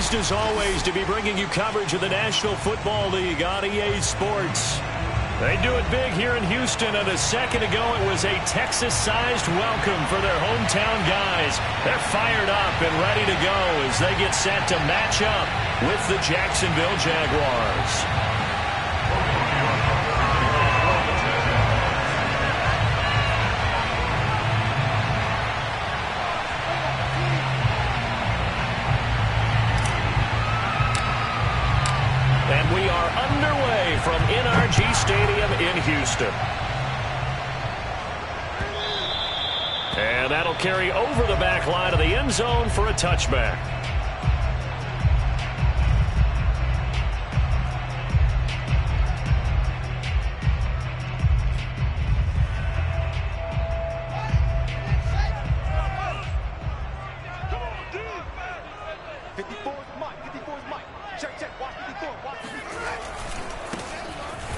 Pleased as always to be bringing you coverage of the National Football League on EA Sports. They do it big here in Houston, and a second ago it was a Texas-sized welcome for their hometown guys. They're fired up and ready to go as they get set to match up with the Jacksonville Jaguars. And we are underway from NRG Stadium in Houston. And that'll carry over the back line of the end zone for a touchback.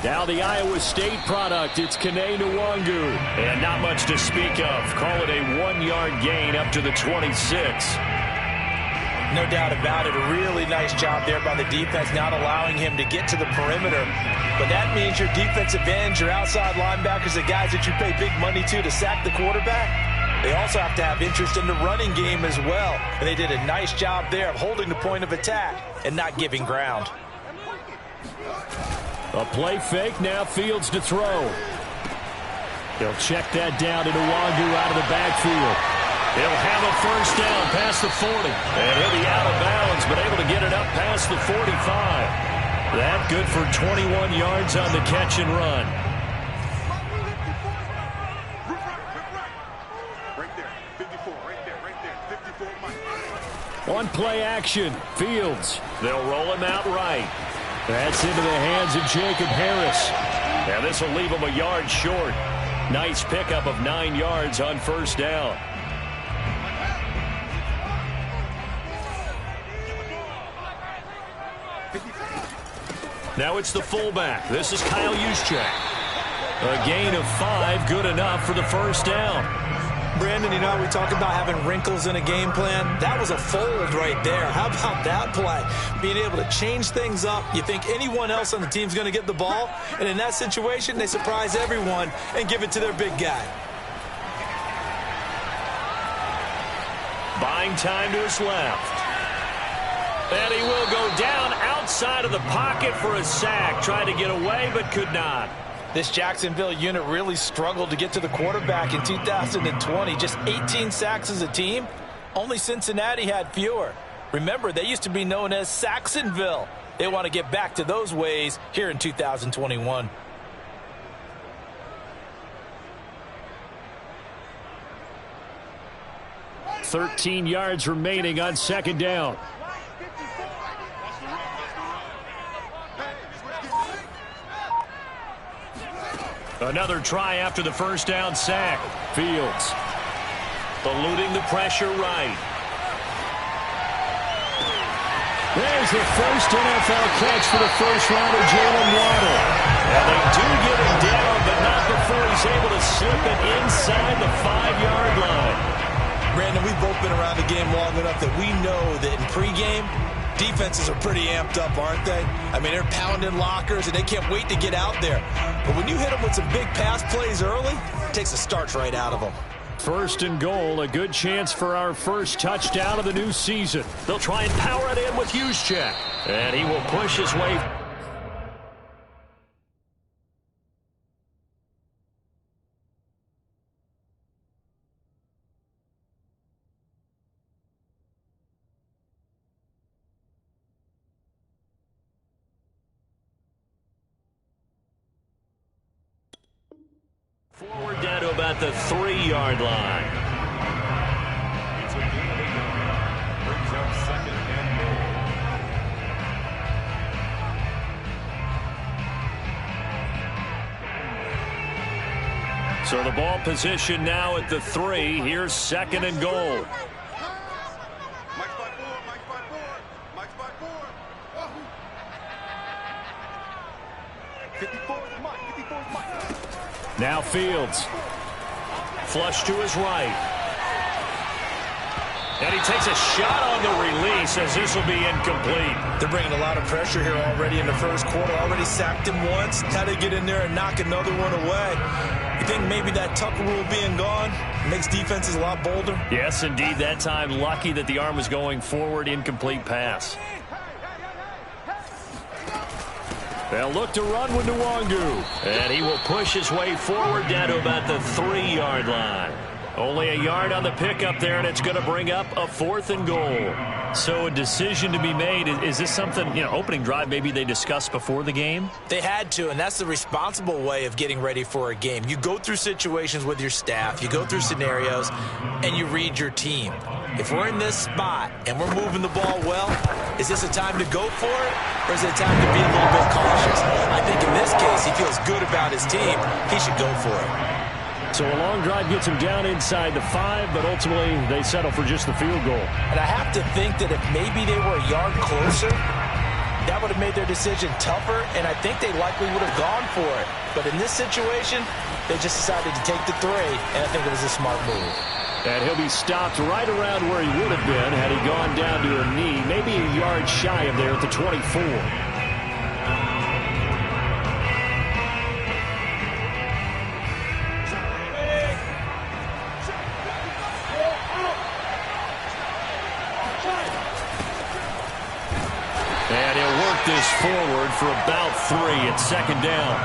Now the Iowa State product, it's Kene Nwangu. And not much to speak of. Call it a 1-yard gain up to the 26. No doubt about it. A really nice job there by the defense, not allowing him to get to the perimeter. But that means your defensive ends, your outside linebackers, the guys that you pay big money to sack the quarterback, they also have to have interest in the running game as well. And they did a nice job there of holding the point of attack and not giving ground. A play fake, now Fields to throw. He'll check that down to Nwangu out of the backfield. He'll have a first down past the 40. And he'll be out of bounds, but able to get it up past the 45. That good for 21 yards on the catch and run. One play action, Fields. They'll roll him out right. That's into the hands of Jacob Harris. Now this will leave him a yard short. Nice pickup of 9 yards on first down. Now it's the fullback. This is Kyle Juszczyk. A gain of 5, good enough for the first down. Brandon, you know, we talk about having wrinkles in a game plan. That was a fold right there. How about that play? Being able to change things up. You think anyone else on the team's going to get the ball, and in that situation, they surprise everyone and give it to their big guy. Buying time to his left. And he will go down outside of the pocket for a sack. Tried to get away, but could not. This Jacksonville unit really struggled to get to the quarterback in 2020. Just 18 sacks as a team. Only Cincinnati had fewer. Remember, they used to be known as Saxonville. They want to get back to those ways here in 2021. "13 yards remaining on second down. Another try after the first down sack. Fields eluding the pressure right. There's the first NFL catch for the first rounder, Jalen Waddle. And they do get him down, but not before he's able to slip it inside the 5-yard line. Brandon, we've both been around the game long enough that we know that in pregame, defenses are pretty amped up, aren't they? I mean, they're pounding lockers, and they can't wait to get out there. But when you hit them with some big pass plays early, it takes the starch right out of them. First and goal, a good chance for our first touchdown of the new season. They'll try and power it in with Juszczyk. And he will push his way. Forward down to about the 3-yard line. It's a gain. Brings up second and goal. So the ball position now at the 3. Here's second and goal. Now Fields. Flush to his right. And he takes a shot on the release as this will be incomplete. They're bringing a lot of pressure here already in the first quarter. Already sacked him once. Had to get in there and knock another one away. You think maybe that Tucker rule being gone makes defenses a lot bolder? Yes, indeed. That time, lucky that the arm was going forward. Incomplete pass. They'll look to run with Nwangu. And he will push his way forward down to about the 3-yard line. Only a yard on the pickup there, and it's going to bring up a 4th and goal. So a decision to be made. Is this something, opening drive maybe they discussed before the game? They had to, and that's the responsible way of getting ready for a game. You go through situations with your staff, you go through scenarios, and you read your team. If we're in this spot and we're moving the ball well, is this a time to go for it, or is it a time to be a little bit cautious? I think in this case, he feels good about his team. He should go for it. So a long drive gets him down inside the 5, but ultimately they settle for just the field goal. And I have to think that if maybe they were a yard closer, that would have made their decision tougher, and I think they likely would have gone for it. But in this situation, they just decided to take the 3, and I think it was a smart move. And he'll be stopped right around where he would have been had he gone down to a knee, maybe a yard shy of there at the 24. This forward for about 3 at 2nd down.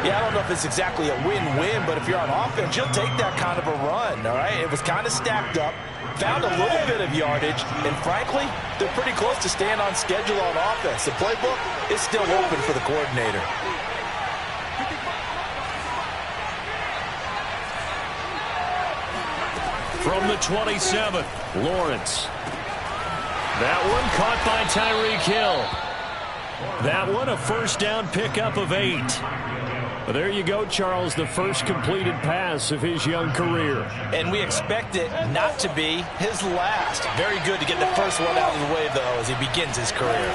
Yeah, I don't know if it's exactly a win-win, but if you're on offense, you'll take that kind of a run, all right? It was kind of stacked up, found a little bit of yardage, and frankly, they're pretty close to staying on schedule on offense. The playbook is still open for the coordinator. From the 27th, Lawrence. That one caught by Tyreek Hill. That one a 1st down pickup of 8. Well, there you go, Charles, the first completed pass of his young career. And we expect it not to be his last. Very good to get the first one out of the way, though, as he begins his career.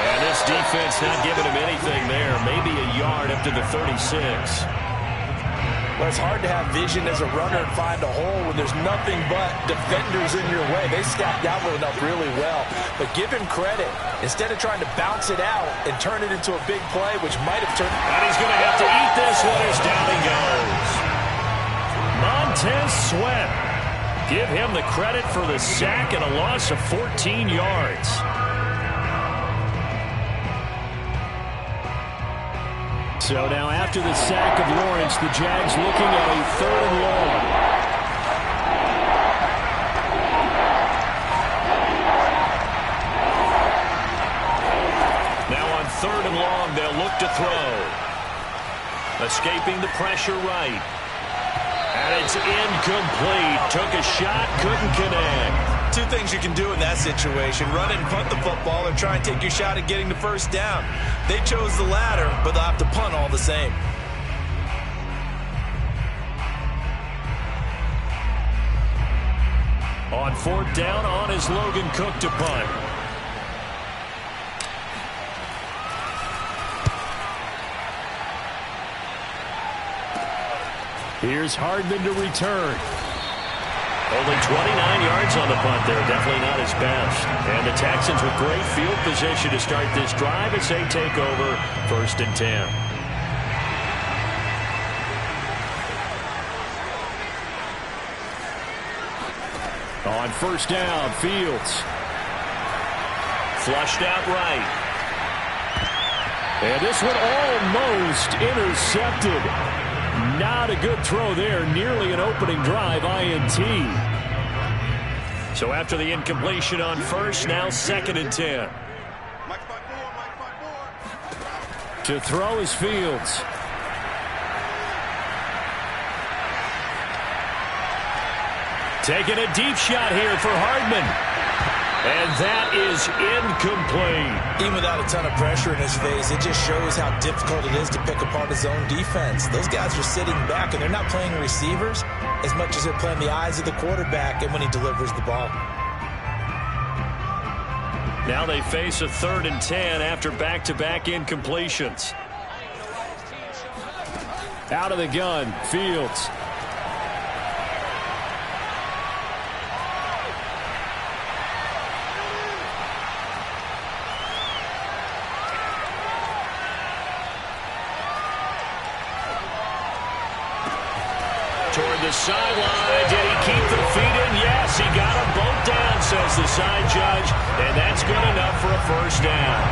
And this defense not giving him anything there. Maybe a yard up to the 36. Well, it's hard to have vision as a runner and find a hole when there's nothing but defenders in your way. They stacked that one up really well. But give him credit. Instead of trying to bounce it out and turn it into a big play, which might have turned... And he's going to have to eat this one as down he goes. Montez Sweat. Give him the credit for the sack and a loss of 14 yards. So now after the sack of Lawrence, the Jags looking at a 3rd and long. Now on 3rd and long, they'll look to throw. Escaping the pressure right. And it's incomplete. Took a shot, couldn't connect. 2 things you can do in that situation: run and punt the football, or try and take your shot at getting the 1st down. They chose the latter, but they'll have to punt all the same. On 4th down, on is Logan Cook to punt. Here's Hardman to return. Only 29 yards on the punt there. Definitely not his best. And the Texans with great field position to start this drive as they take over 1st and 10. On 1st down, Fields. Flushed out right. And this one almost intercepted. Not a good throw there. Nearly an opening drive INT. So after the incompletion on 1st, now 2nd and 10. To throw is Fields. Taking a deep shot here for Hardman. And that is incomplete. Even without a ton of pressure in his face, it just shows how difficult it is to pick apart his own defense. Those guys are sitting back, and they're not playing receivers as much as they're playing the eyes of the quarterback and when he delivers the ball. Now they face a 3rd and 10 after back-to-back incompletions. Out of the gun, Fields. the sideline. Did he keep the feet in? Yes, he got them both down, says the side judge. And that's good enough for a first down.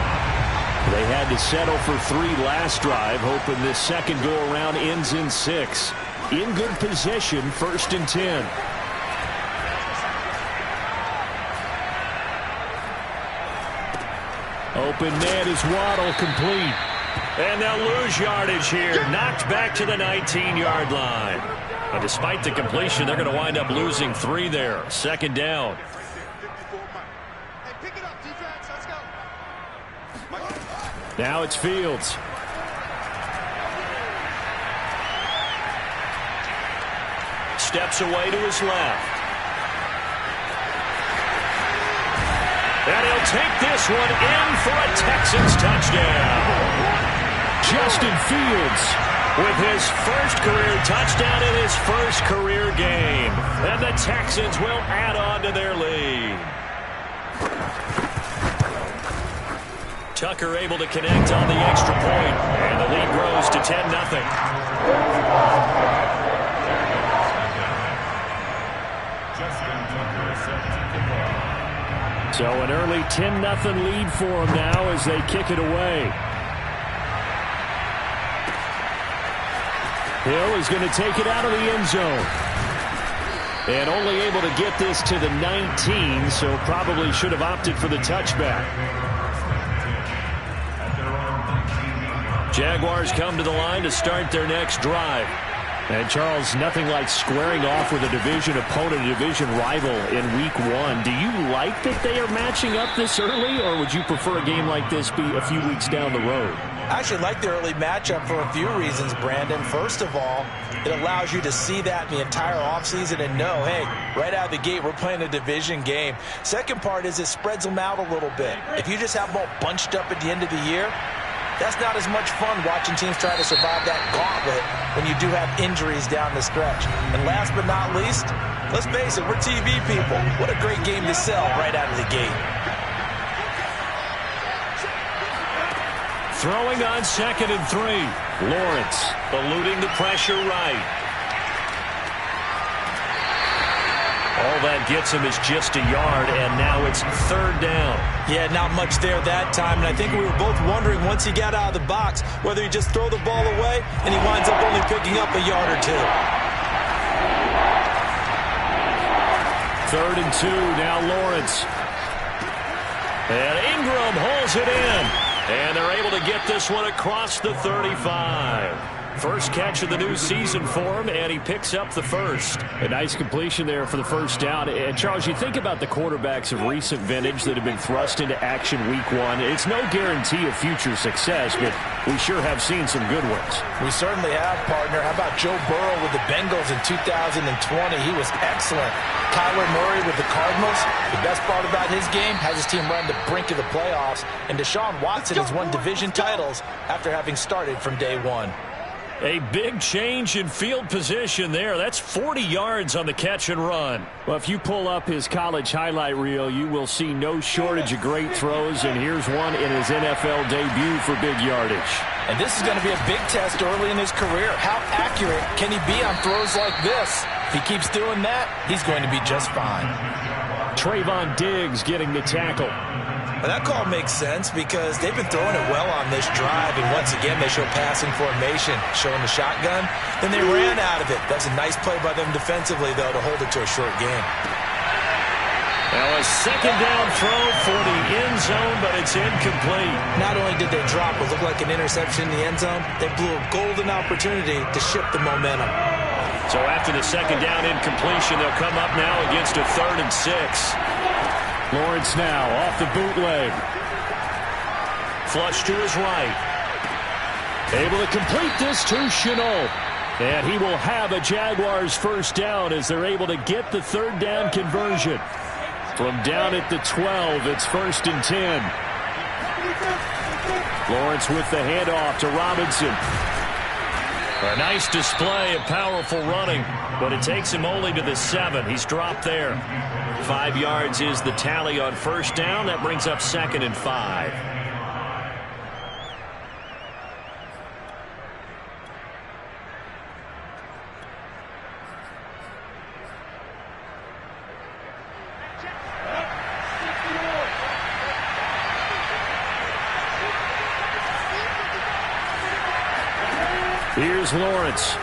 They had to settle for 3 last drive, hoping this second go-around ends in 6. In good position, 1st and 10. Open net is Waddle, complete. And they'll lose yardage here. Knocked back to the 19-yard line. And despite the completion, they're going to wind up losing 3 there. 2nd down. Now it's Fields. Steps away to his left. And he'll take this one in for a Texans touchdown. Justin Fields with his first career touchdown in his first career game. And the Texans will add on to their lead. Tucker able to connect on the extra point. And the lead grows to 10-0. So an early 10-0 lead for them now as they kick it away. Hill is going to take it out of the end zone. And only able to get this to the 19, so probably should have opted for the touchback. Jaguars come to the line to start their next drive. And, Charles, nothing like squaring off with a division opponent, a division rival in Week 1. Do you like that they are matching up this early, or would you prefer a game like this be a few weeks down the road? I actually like the early matchup for a few reasons, Brandon. First of all, it allows you to see that the entire offseason and know, hey, right out of the gate, we're playing a division game. Second part is it spreads them out a little bit. If you just have them all bunched up at the end of the year, that's not as much fun watching teams try to survive that gauntlet when you do have injuries down the stretch. And last but not least, let's face it, we're TV people. What a great game to sell right out of the gate. Throwing on 2nd and 3. Lawrence eluding the pressure right. All that gets him is just a yard, and now it's 3rd down. Yeah, not much there that time, and I think we were both wondering once he got out of the box whether he'd just throw the ball away, and he winds up only picking up a yard or 2. 3rd and 2, now Lawrence. And Ingram holds it in. And they're able to get this one across the 35. First catch of the new season for him, and he picks up the first. A nice completion there for the first down. And, Charles, you think about the quarterbacks of recent vintage that have been thrust into action Week 1. It's no guarantee of future success, but we sure have seen some good ones. We certainly have, partner. How about Joe Burrow with the Bengals in 2020? He was excellent. Kyler Murray with the Cardinals. The best part about his game has his team run the brink of the playoffs. And Deshaun Watson has won division titles after having started from day 1. A big change in field position there. That's 40 yards on the catch and run. Well, if you pull up his college highlight reel, you will see no shortage of great throws, and here's one in his NFL debut for big yardage. And this is going to be a big test early in his career. How accurate can he be on throws like this? If he keeps doing that, he's going to be just fine. Trayvon Diggs getting the tackle. Well, that call makes sense because they've been throwing it well on this drive, and once again they show passing formation, showing the shotgun. Then they ran out of it. That's a nice play by them defensively, though, to hold it to a short game. Now a 2nd down throw for the end zone, but it's incomplete. Not only did they drop what looked like an interception in the end zone, they blew a golden opportunity to shift the momentum. So after the 2nd down incompletion, they'll come up now against a 3rd and 6. Lawrence now off the bootleg. Flush to his right. Able to complete this to Chenault. And he will have a Jaguars first down as they're able to get the 3rd down conversion. From down at the 12, it's 1st and 10. Lawrence with the handoff to Robinson. A nice display of powerful running, but it takes him only to the 7. He's dropped there. 5 yards is the tally on first down. That brings up 2nd and 5. Here's Lawrence.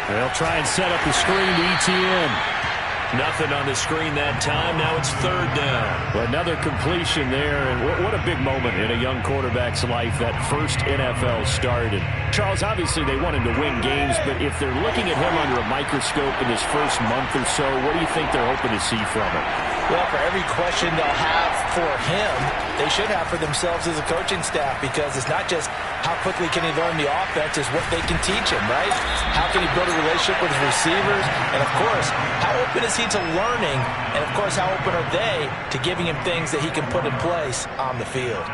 They'll try and set up the screen to ETN. Nothing on the screen that time. Now it's third down. Another completion there, and what a big moment in a young quarterback's life, that first NFL start. And Charles, obviously they want him to win games, but if they're looking at him under a microscope in his first month or so, what do you think they're hoping to see from him? Well, for every question they'll have for him, they should have for themselves as a coaching staff, because it's not just how quickly can he learn the offense, it's what they can teach him, right? How can he build a relationship with his receivers? And, of course, how open is he to learning? And, of course, how open are they to giving him things that he can put in place on the field?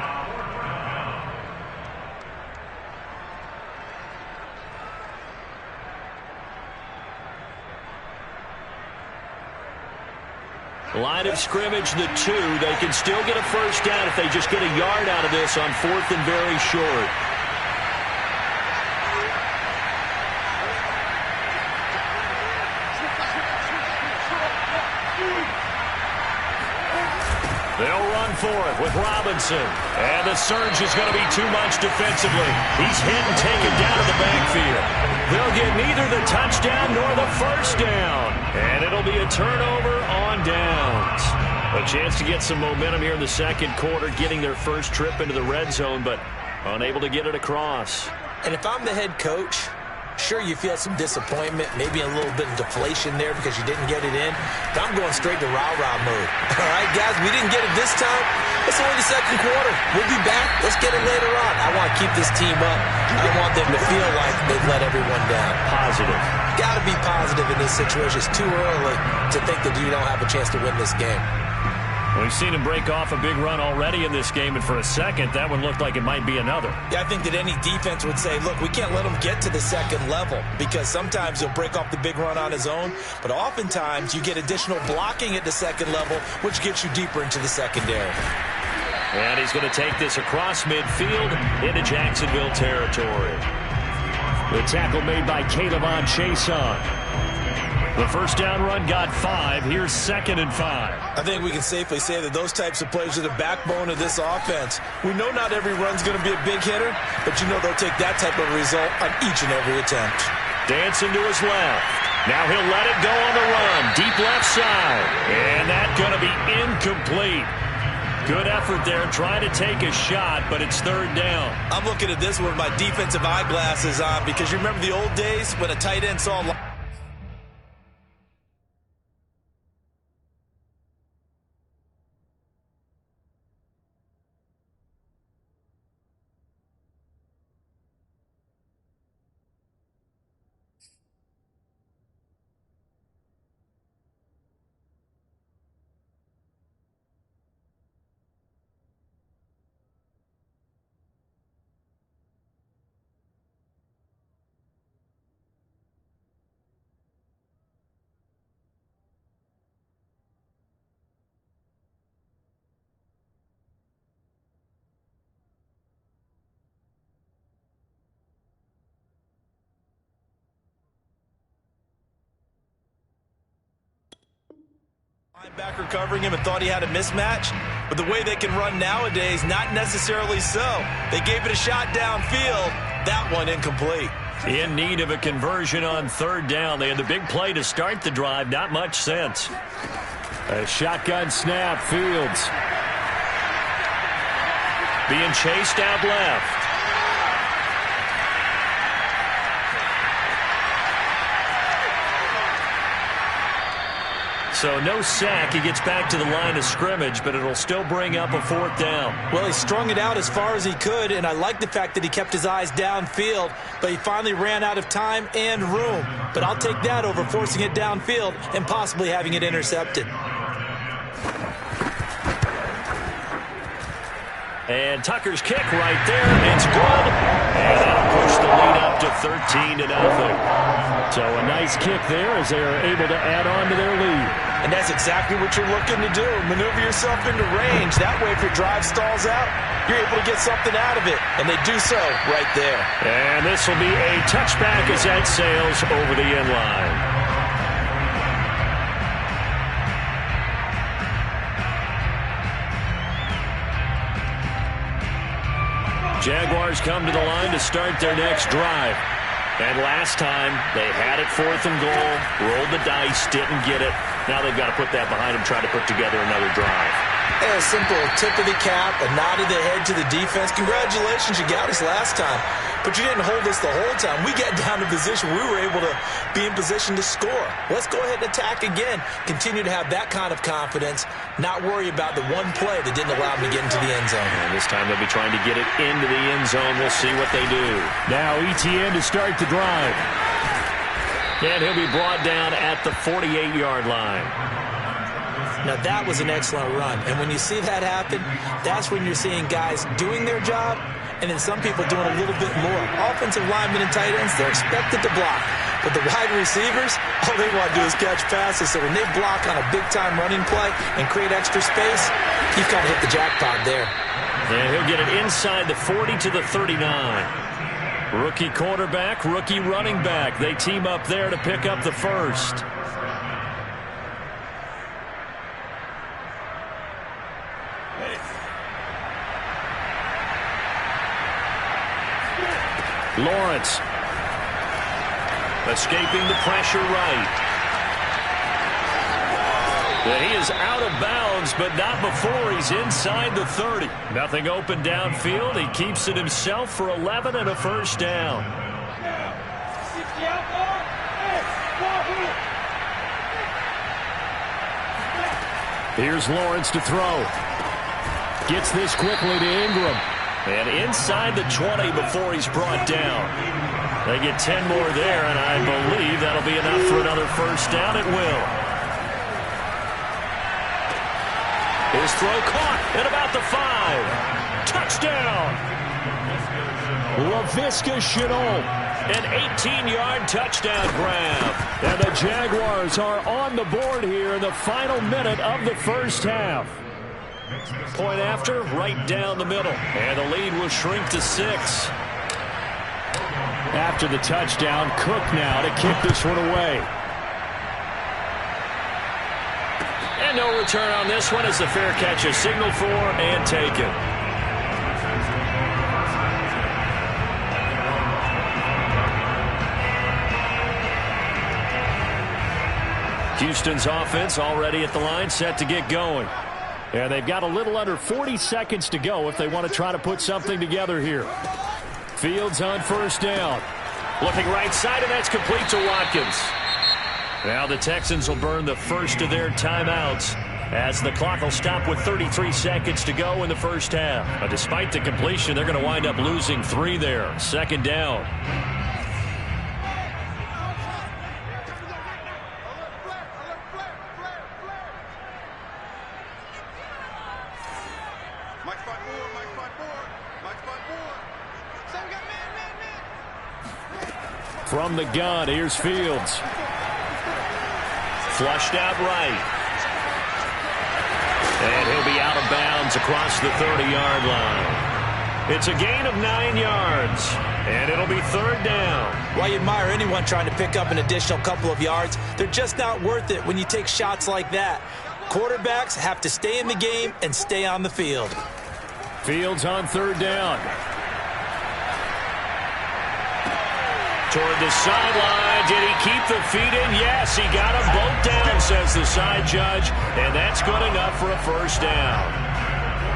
Line of scrimmage, the 2. They can still get a first down if they just get a yard out of this on 4th and very short. They'll run for it with Robinson. And the surge is going to be too much defensively. He's hit and taken down to the backfield. They'll get neither the touchdown nor the first down. And it'll be a turnover on downs. A chance to get some momentum here in the second quarter, getting their first trip into the red zone, but unable to get it across. And if I'm the head coach, sure, you feel some disappointment, maybe a little bit of deflation there because you didn't get it in. But I'm going straight to rah-rah mode. All right, guys, we didn't get it this time. It's only the second quarter. We'll be back. Let's get it later on. I want to keep this team up. I want them to feel like they've let everyone down. Positive. Got to be positive in this situation. It's too early to think that you don't have a chance to win this game. We've seen him break off a big run already in this game, and for a second, that one looked like it might be another. Yeah, I think that any defense would say, look, we can't let him get to the second level, because sometimes he'll break off the big run on his own, but oftentimes you get additional blocking at the second level, which gets you deeper into the secondary. And he's going to take this across midfield into Jacksonville territory. The tackle made by Calebon Chason. The first down run got 5. Here's 2nd and 5. I think we can safely say that those types of plays are the backbone of this offense. We know not every run's going to be a big hitter, but you know they'll take that type of result on each and every attempt. Dancing to his left. Now he'll let it go on the run. Deep left side. And that's going to be incomplete. Good effort there, trying to take a shot, but it's third down. I'm looking at this with my defensive eyeglasses on, because you remember the old days when a tight end saw linebacker covering him and thought he had a mismatch, but the way they can run nowadays, not necessarily so. They gave it a shot downfield. That one incomplete. In need of a conversion on third down. They had the big play to start the drive. Not much sense. A shotgun snap. Fields being chased out left. So no sack. He gets back to the line of scrimmage, but it'll still bring up a fourth down. Well, he strung it out as far as he could, and I like the fact that he kept his eyes downfield, but he finally ran out of time and room. But I'll take that over forcing it downfield and possibly having it intercepted. And Tucker's kick right there. It's good. And that'll push the lead up to 13-0. So a nice kick there as they are able to add on to their lead. And that's exactly what you're looking to do. Maneuver yourself into range. That way, if your drive stalls out, you're able to get something out of it. And they do so right there. And this will be a touchback as that sails over the end line. Jaguars come to the line to start their next drive. And last time, they had it 4th and goal, rolled the dice, didn't get it. Now they've got to put that behind them, try to put together another drive. A simple tip of the cap, a nod of the head to the defense. Congratulations, you got us last time. But you didn't hold us the whole time. We got down to position. We were able to be in position to score. Let's go ahead and attack again. Continue to have that kind of confidence. Not worry about the one play that didn't allow them to get into the end zone. And this time they'll be trying to get it into the end zone. We'll see what they do. Now ETN to start the drive. And he'll be brought down at the 48-yard line. Now, that was an excellent run. And when you see that happen, that's when you're seeing guys doing their job and then some people doing a little bit more. Offensive linemen and tight ends, they're expected to block. But the wide receivers, all they want to do is catch passes. So when they block on a big-time running play and create extra space, you've kind of hit the jackpot there. And he'll get it inside the 40 to the 39. Rookie quarterback, rookie running back. They team up there to pick up the first. Lawrence escaping the pressure right. And he is out of bounds, but not before he's inside the 30. Nothing open downfield. He keeps it himself for 11 and a first down. Here's Lawrence to throw. Gets this quickly to Ingram. And inside the 20 before he's brought down. They get 10 more there, and I believe that'll be enough for another first down. It will. His throw caught at about the 5. Touchdown. Laviska Shenault. An 18-yard touchdown grab. And the Jaguars are on the board here in the final minute of the first half. Point after, right down the middle. And the lead will shrink to 6. After the touchdown, Cook now to kick this one away. And no return on this one as the fair catch is signaled for and taken. Houston's offense already at the line, set to get going. And they've got a little under 40 seconds to go if they want to try to put something together here. Fields on first down. Looking right side, and that's complete to Watkins. Now the Texans will burn the first of their timeouts as the clock will stop with 33 seconds to go in the first half. But despite the completion, they're going to wind up losing 3 there. Second down. From the gun, here's Fields. Flushed out right. And he'll be out of bounds across the 30-yard line. It's a gain of 9 yards. And it'll be third down. While you admire anyone trying to pick up an additional couple of yards, they're just not worth it when you take shots like that. Quarterbacks have to stay in the game and stay on the field. Fields on third down. Toward the sideline. Did he keep the feet in? Yes, he got them both down, says the side judge. And that's good enough for a first down.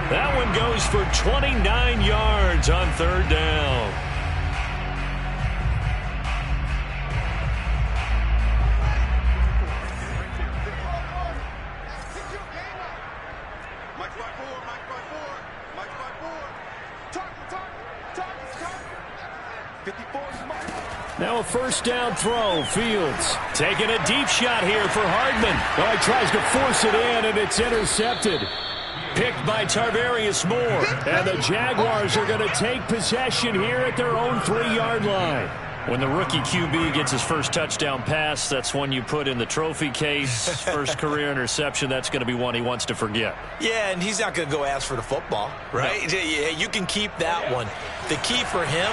That one goes for 29 yards on third down. Now a first down throw. Fields taking a deep shot here for Hardman. Oh, he tries to force it in, and it's intercepted. Picked by Tarvarius Moore. And the Jaguars are going to take possession here at their own 3-yard line. When the rookie QB gets his first touchdown pass, that's one you put in the trophy case. First career interception, that's going to be one he wants to forget. Yeah, and he's not going to go ask for the football, right? No. Yeah, you can keep that one. The key for him,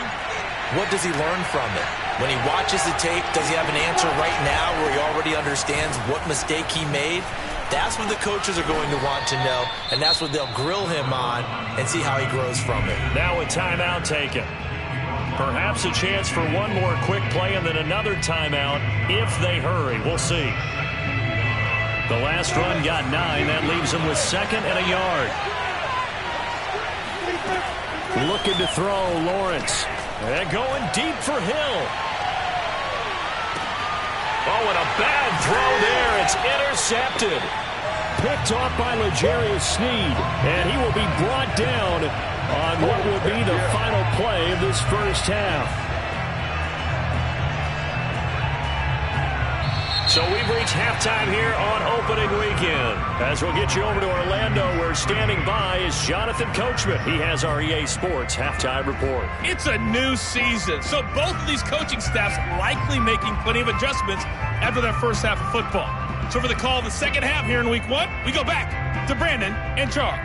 what does he learn from it? When he watches the tape, does he have an answer right now where he already understands what mistake he made? That's what the coaches are going to want to know, and that's what they'll grill him on and see how he grows from it. Now a timeout taken. Perhaps a chance for one more quick play and then another timeout if they hurry. We'll see. The last run got 9. That leaves them with 2nd and a yard. Looking to throw, Lawrence. And going deep for Hill. Oh, and a bad throw there. It's intercepted. Picked off by L'Jarius Sneed. And he will be brought down on what will be the final play of this first half. So we've reached halftime here on opening weekend. As we'll get you over to Orlando, where standing by is Jonathan Coachman. He has our EA Sports halftime report. It's a new season, so both of these coaching staffs likely making plenty of adjustments after their first half of football. So for the call of the second half here in week 1, we go back to Brandon and Charles.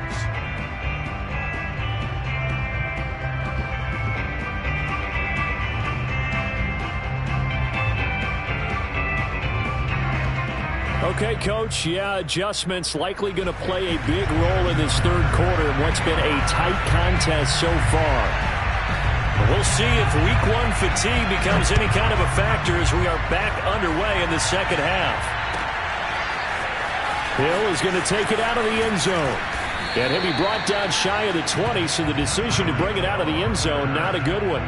Okay, Coach, adjustments likely going to play a big role in this third quarter in what's been a tight contest so far. We'll see if week 1 fatigue becomes any kind of a factor as we are back underway in the second half. Hill is going to take it out of the end zone. And he'll be brought down shy of the 20, so the decision to bring it out of the end zone, not a good one.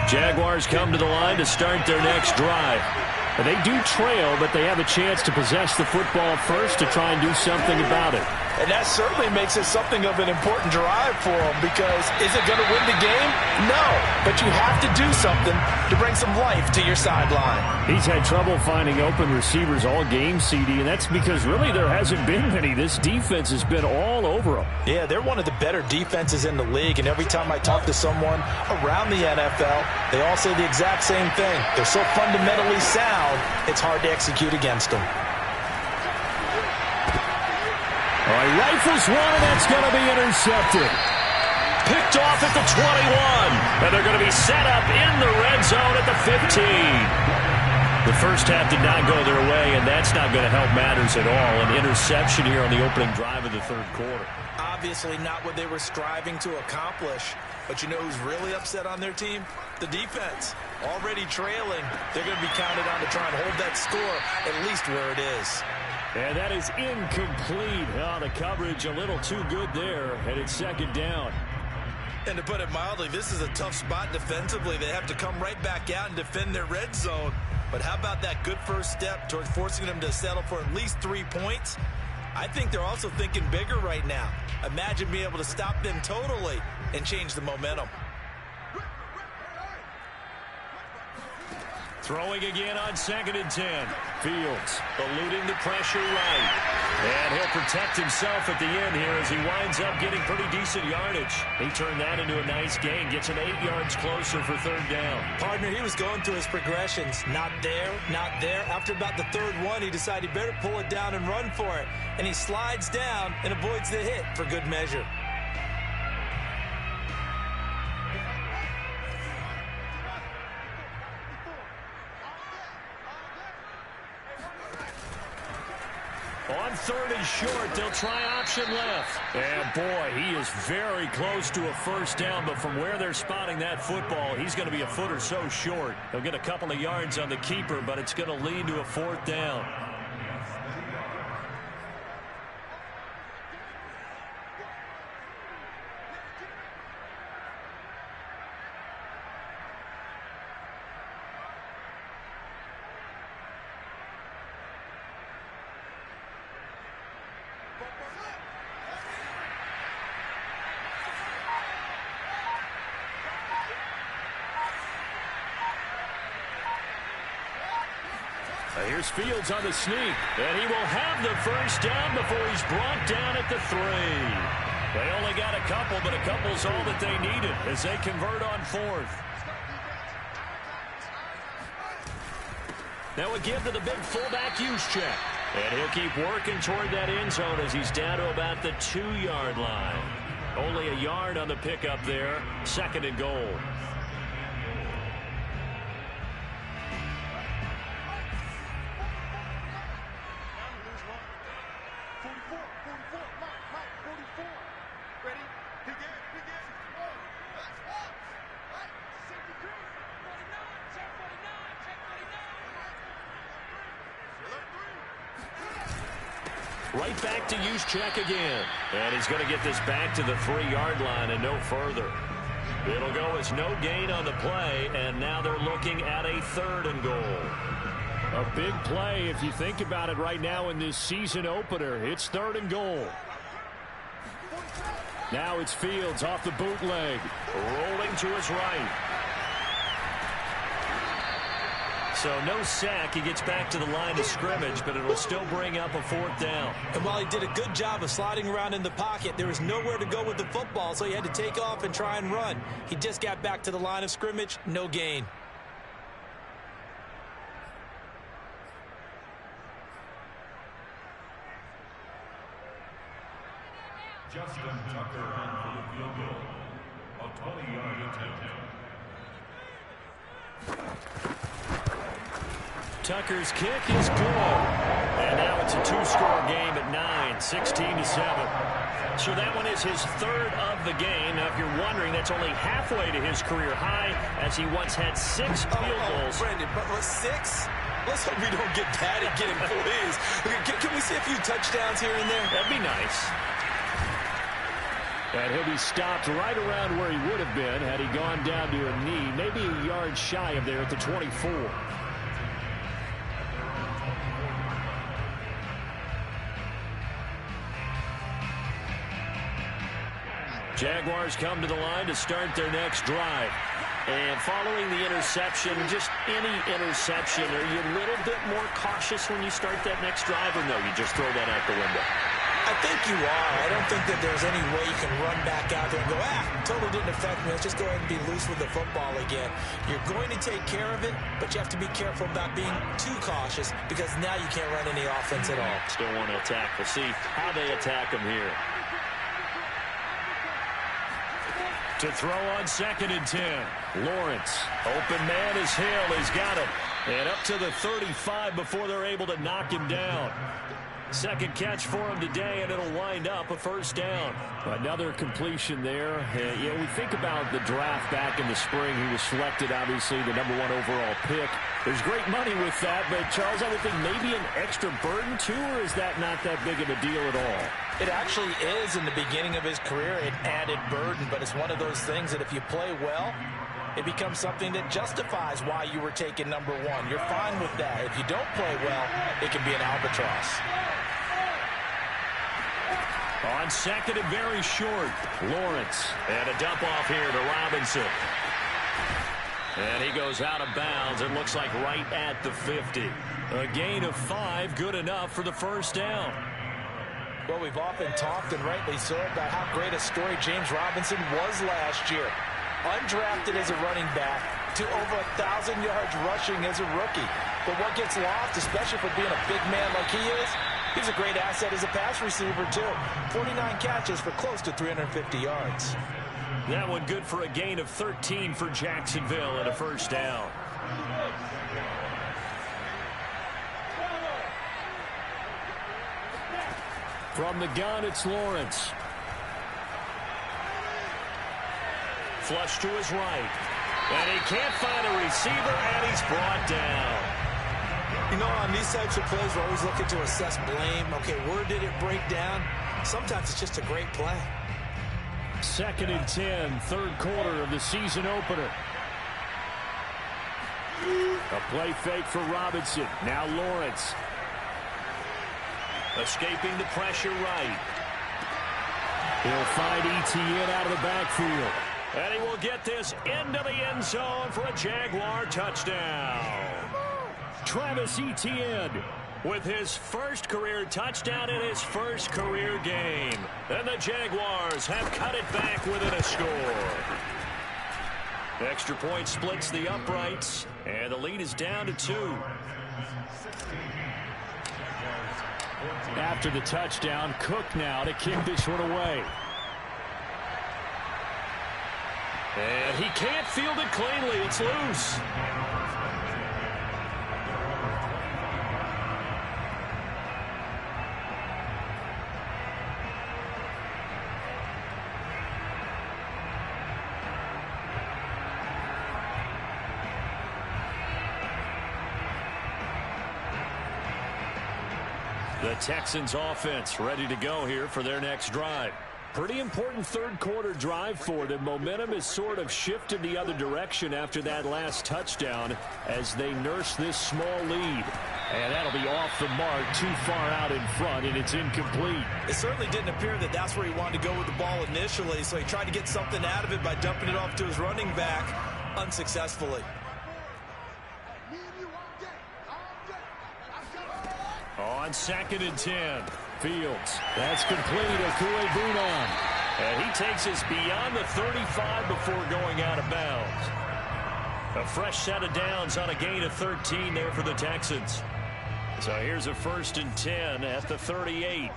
Jaguars come to the line to start their next drive. They do trail, but they have a chance to possess the football first to try and do something about it. And that certainly makes it something of an important drive for them, because is it going to win the game? No, but you have to do something to bring some life to your sideline. He's had trouble finding open receivers all game, CD, and that's because really there hasn't been many. This defense has been all over them. Yeah, they're one of the better defenses in the league, and every time I talk to someone around the NFL, they all say the exact same thing. They're so fundamentally sound, it's hard to execute against them. All right, rifles one, and that's going to be intercepted. Picked off at the 21, and they're going to be set up in the red zone at the 15. The first half did not go their way, and that's not going to help matters at all. An interception here on the opening drive of the third quarter. Obviously not what they were striving to accomplish, but you know who's really upset on their team? The defense. Already trailing, they're going to be counted on to try and hold that score at least where it is. And that is incomplete. Oh, the coverage a little too good there, and it's second down. And to put it mildly, this is a tough spot defensively. They have to come right back out and defend their red zone. But how about that good first step towards forcing them to settle for at least 3 points? I think they're also thinking bigger right now. Imagine being able to stop them totally and change the momentum. Throwing again on 2nd and 10. Fields eluding the pressure right. And he'll protect himself at the end here as he winds up getting pretty decent yardage. He turned that into a nice gain. Gets him 8 yards closer for third down. Partner, he was going through his progressions. Not there, not there. After about the third one, he decided he better pull it down and run for it. And he slides down and avoids the hit for good measure. On 3rd and short, they'll try option left. And boy, he is very close to a first down, but from where they're spotting that football, he's going to be a foot or so short. He'll get a couple of yards on the keeper, but it's going to lead to a 4th down. Here's Fields on the sneak, and he will have the first down before he's brought down at the 3. They only got a couple, but a couple's all that they needed as they convert on 4th. Now a give to the big fullback Juszczyk, and he'll keep working toward that end zone as he's down to about the 2-yard line. Only a yard on the pickup there, 2nd and goal. Right back to Juszczyk again. And he's going to get this back to the 3-yard line and no further. It'll go as no gain on the play, and now they're looking at a 3rd and goal. A big play if you think about it right now in this season opener. It's 3rd and goal. Now it's Fields off the bootleg. Rolling to his right. So no sack. He gets back to the line of scrimmage, but it'll still bring up a 4th down. And while he did a good job of sliding around in the pocket, there was nowhere to go with the football, so he had to take off and try and run. He just got back to the line of scrimmage. No gain. Justin Tucker on for the field goal. A 20-yard attempt. Tucker's kick is good. And now it's a 2-score game at 9, 16-7. So that one is his 3rd of the game. Now, if you're wondering, that's only halfway to his career high, as he once had 6 field goals. Brandon, but 6? Let's hope we don't get that again, please. Can we see a few touchdowns here and there? That'd be nice. And he'll be stopped right around where he would have been had he gone down to a knee, maybe a yard shy of there at the 24. Jaguars come to the line to start their next drive. And following the interception, just any interception, are you a little bit more cautious when you start that next drive, or no, you just throw that out the window? I think you are. I don't think that there's any way you can run back out there and go, totally didn't affect me. Let's just go ahead and be loose with the football again. You're going to take care of it, but you have to be careful about being too cautious, because now you can't run any offense at all. Still want to attack. We'll see how they attack him here. To throw on 2nd and 10. Lawrence. Open man is Hill. He's got it. And up to the 35 before they're able to knock him down. 2nd catch for him today, and it'll wind up a 1st down. Another completion there. We think about the draft back in the spring. He was selected, obviously, the #1 overall pick. There's great money with that, but, Charles, I would think maybe an extra burden, too, or is that not that big of a deal at all? It actually is in the beginning of his career, an added burden, but it's one of those things that if you play well, it becomes something that justifies why you were taken #1. You're fine with that. If you don't play well, it can be an albatross. On 2nd and very short, Lawrence. And a dump off here to Robinson. And he goes out of bounds. It looks like right at the 50. A gain of 5, good enough for the 1st down. Well, we've often talked, and rightly so, about how great a story James Robinson was last year. Undrafted as a running back to over 1,000 yards rushing as a rookie. But what gets lost, especially for being a big man like he is, he's a great asset as a pass receiver, too. 49 catches for close to 350 yards. That one good for a gain of 13 for Jacksonville and a 1st down. From the gun, it's Lawrence. Flush to his right. And he can't find a receiver, and he's brought down. You know, on these types of plays, we're always looking to assess blame. Okay, where did it break down? Sometimes it's just a great play. 2nd and 10, 3rd quarter of the season opener. A play fake for Robinson. Now Lawrence. Escaping the pressure right. He'll find Etienne out of the backfield. And he will get this into the end zone for a Jaguar touchdown. Travis Etienne with his 1st career touchdown in his 1st career game. And the Jaguars have cut it back within a score. Extra point splits the uprights, and the lead is down to 2. After the touchdown, Cook now to kick this one away. And he can't field it cleanly. It's loose. The Texans offense ready to go here for their next drive. Pretty important third quarter drive for them. Momentum has sort of shifted the other direction after that last touchdown as they nurse this small lead. And that'll be off the mark, too far out in front, and it's incomplete. It certainly didn't appear that that's where he wanted to go with the ball initially, so he tried to get something out of it by dumping it off to his running back unsuccessfully. On 2nd and 10, Fields. That's complete. Okuegbunam. And he takes us beyond the 35 before going out of bounds. A fresh set of downs on a gain of 13 there for the Texans. So here's a 1st and 10 at the 38.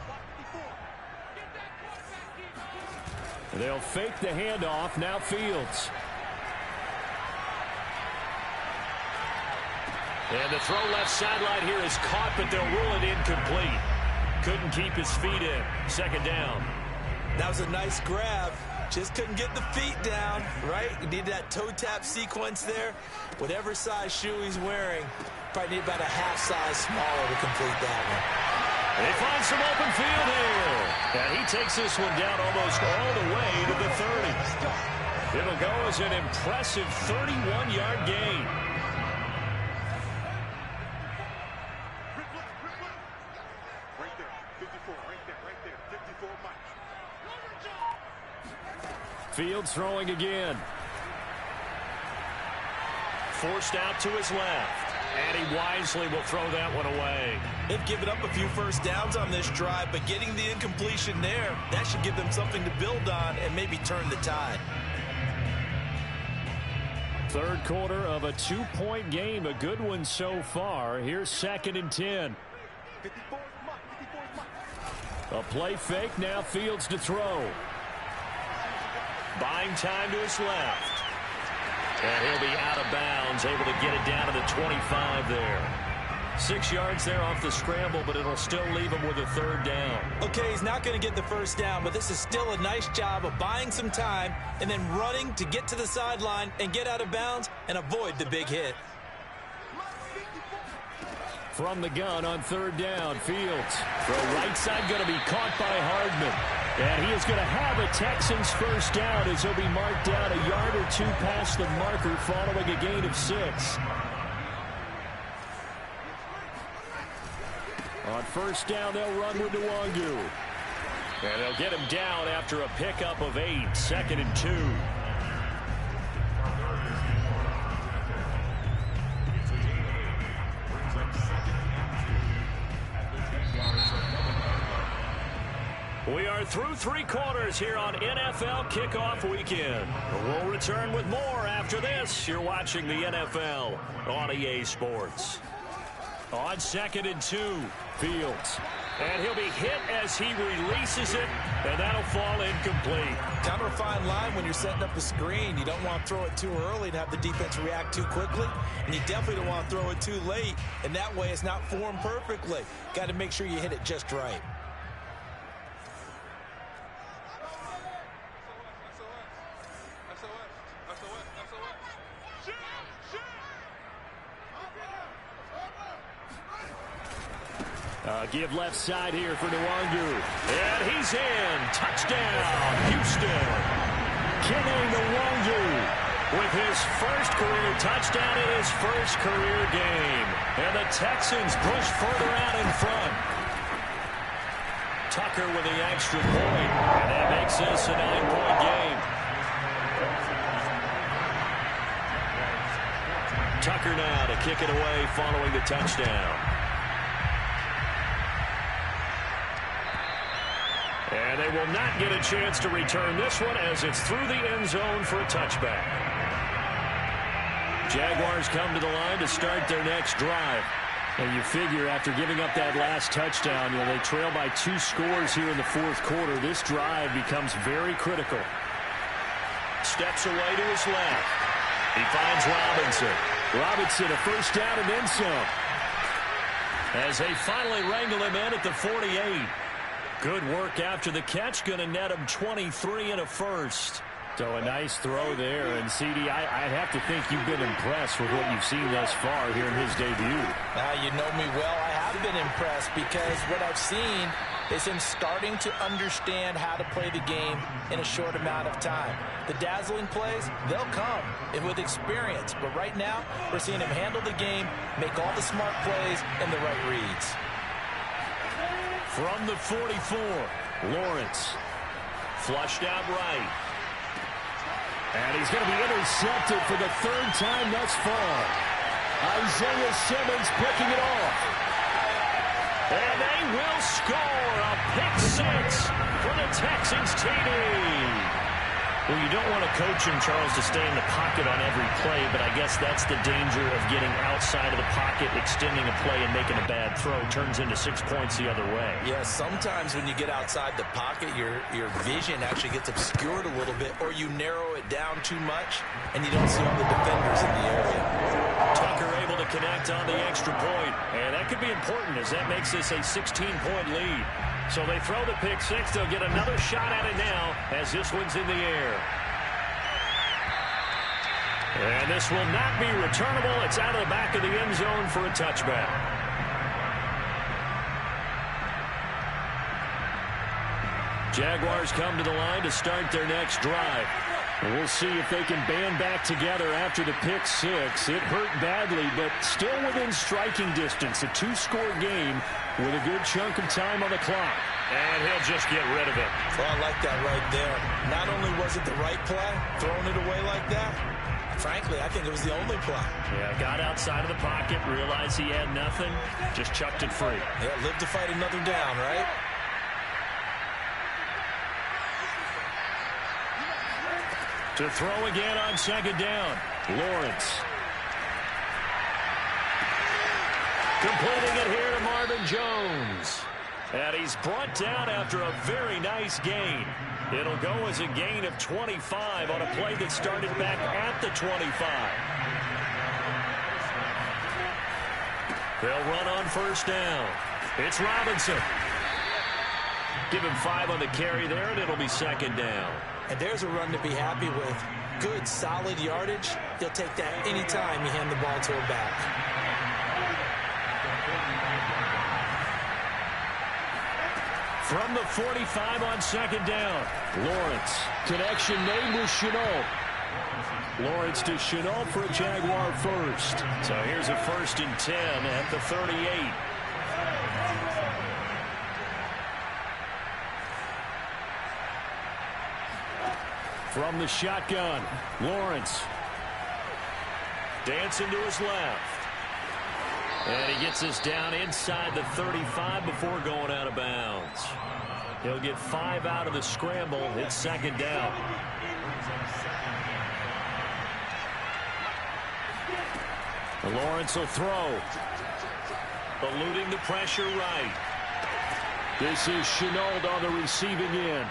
They'll fake the handoff. Now Fields. And the throw left sideline here is caught, but they'll rule it incomplete. Couldn't keep his feet in. 2nd down. That was a nice grab. Just couldn't get the feet down, right? You need that toe tap sequence there. Whatever size shoe he's wearing, probably need about a half size smaller to complete that one. They find some open field here. And he takes this one down almost all the way to the 30. It'll go as an impressive 31-yard gain. Fields throwing again. Forced out to his left. And he wisely will throw that one away. They've given up a few first downs on this drive, but getting the incompletion there, that should give them something to build on and maybe turn the tide. Third quarter of a 2-point game. A good one so far. Here's 2nd and 10. A play fake. Now Fields to throw. Buying time to his left. And he'll be out of bounds, able to get it down to the 25 there. 6 yards there off the scramble, but it'll still leave him with a 3rd down. Okay, he's not going to get the 1st down, but this is still a nice job of buying some time and then running to get to the sideline and get out of bounds and avoid the big hit. From the gun on 3rd down, Fields. Throw right side going to be caught by Hardman. And he is going to have a Texans 1st down as he'll be marked down a yard or 2 past the marker following a gain of 6. On 1st down, they'll run with Nwangu. And they'll get him down after a pickup of 8, 2nd and 2. We are through 3 quarters here on NFL Kickoff Weekend. We'll return with more after this. You're watching the NFL on EA Sports. On 2nd and 2, Fields. And he'll be hit as he releases it, and that'll fall incomplete. Kind of a fine line when you're setting up a screen. You don't want to throw it too early and have the defense react too quickly, and you definitely don't want to throw it too late, and that way it's not formed perfectly. Got to make sure you hit it just right. Give left side here for Nwangu. And he's in. Touchdown, Houston. Kenny Nwangu with his 1st career touchdown in his 1st career game. And the Texans push further out in front. Tucker with the extra point. And that makes this a 9-point game. Tucker now to kick it away following the touchdown. And they will not get a chance to return this one as it's through the end zone for a touchback. Jaguars come to the line to start their next drive. And you figure after giving up that last touchdown, they trail by 2 scores here in the 4th quarter. This drive becomes very critical. Steps away to his left. He finds Robinson. Robinson a 1st down and then some. As they finally wrangle him in at the 48. Good work after the catch. Going to net him 23 and a 1st. So a nice throw there. And, CD, I'd have to think you've been impressed with what you've seen thus far here in his debut. You know me well. I have been impressed because what I've seen is him starting to understand how to play the game in a short amount of time. The dazzling plays, they'll come with experience. But right now, we're seeing him handle the game, make all the smart plays, and the right reads. From the 44, Lawrence. Flushed out right. And he's going to be intercepted for the third time thus far. Isaiah Simmons picking it off. And they will score a pick six for the Texans TD. Well, you don't want to coach him, Charles, to stay in the pocket on every play, but I guess that's the danger of getting outside of the pocket, extending a play, and making a bad throw. Turns into 6 points the other way. Yeah, sometimes when you get outside the pocket, your vision actually gets obscured a little bit, or you narrow it down too much, and you don't see all the defenders in the area. Tucker able to connect on the extra point, and that could be important as that makes this a 16-point lead. So they throw the pick six. They'll get another shot at it now as this one's in the air. And this will not be returnable. It's out of the back of the end zone for a touchback. Jaguars come to the line to start their next drive. We'll see if they can band back together after the pick six. It hurt badly, but still within striking distance. A two-score game with a good chunk of time on the clock. And he'll just get rid of it. Well, I like that right there. Not only was it the right play, throwing it away like that, frankly, I think it was the only play. Yeah, got outside of the pocket, realized he had nothing, just chucked it free. Yeah, live to fight another down, right? To throw again on second down. Lawrence. Completing it here to Marvin Jones. And he's brought down after a very nice gain. It'll go as a gain of 25 on a play that started back at the 25. They'll run on first down. It's Robinson. Give him 5 on the carry there, and it'll be second down. And there's a run to be happy with. Good, solid yardage. He'll take that anytime you hand the ball to a back. From the 45 on second down. Lawrence. Connection made with Chenault. Lawrence to Chenault for a Jaguar first. So here's a 1st and 10 at the 38. From the shotgun, Lawrence. Dancing to his left. And he gets us down inside the 35 before going out of bounds. He'll get 5 out of the scramble. It's second down. Lawrence will throw. Eluding the pressure right. This is Chenault on the receiving end.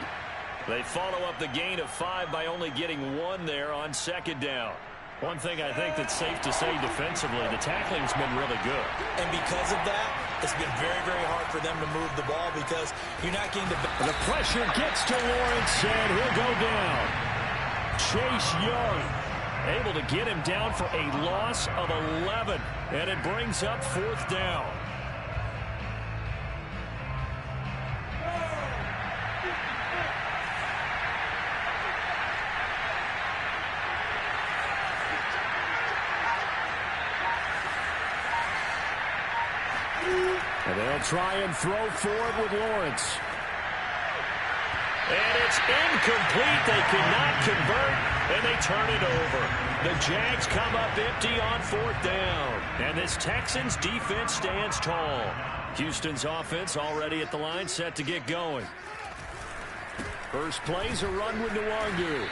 They follow up the gain of 5 by only getting 1 there on second down. One thing I think that's safe to say defensively, the tackling's been really good. And because of that, it's been very, very hard for them to move the ball because you're not getting the pressure gets to Lawrence, and he'll go down. Chase Young able to get him down for a loss of 11, and it brings up 4th down. And they'll try and throw forward with Lawrence. And it's incomplete. They cannot convert, and they turn it over. The Jags come up empty on 4th down. And this Texans defense stands tall. Houston's offense already at the line, set to get going. First play's a run with Nwangu.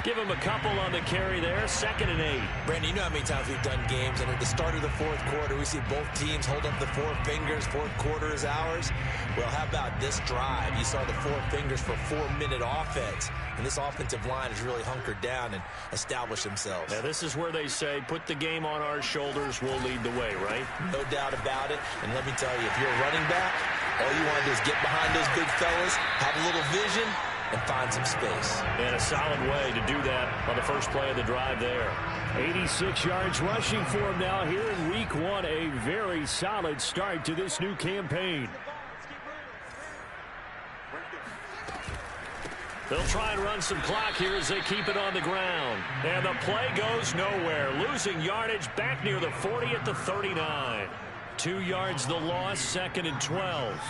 Give him a couple on the carry there. 2nd and 8. Brandon, you know how many times we've done games, and at the start of the 4th quarter, we see both teams hold up the 4 fingers. 4th quarter is ours. Well, how about this drive? You saw the 4 fingers for 4-minute offense, and this offensive line has really hunkered down and established themselves. Now, this is where they say, put the game on our shoulders, we'll lead the way, right? No doubt about it. And let me tell you, if you're a running back, all you want to do is get behind those big fellas, have a little vision, and find some space. And a solid way to do that on the first play of the drive there. 86 yards rushing for him now here in week 1. A very solid start to this new campaign. They'll try and run some clock here as they keep it on the ground. And the play goes nowhere. Losing yardage back near the 40 at the 39. 2 yards the loss, 2nd and 12.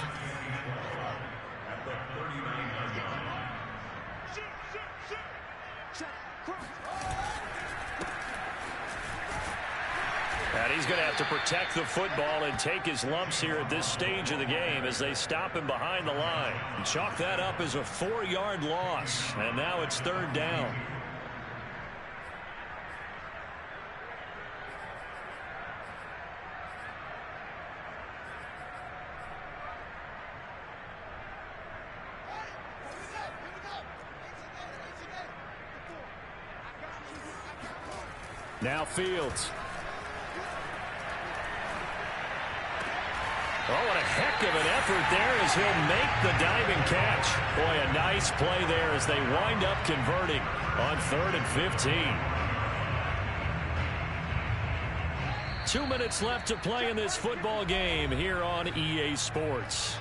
And he's going to have to protect the football and take his lumps here at this stage of the game as they stop him behind the line. And chalk that up as a 4-yard loss. And now it's 3rd down. Now Fields. Oh, what a heck of an effort there as he'll make the diving catch. Boy, a nice play there as they wind up converting on 3rd and 15. 2 minutes left to play in this football game here on EA Sports.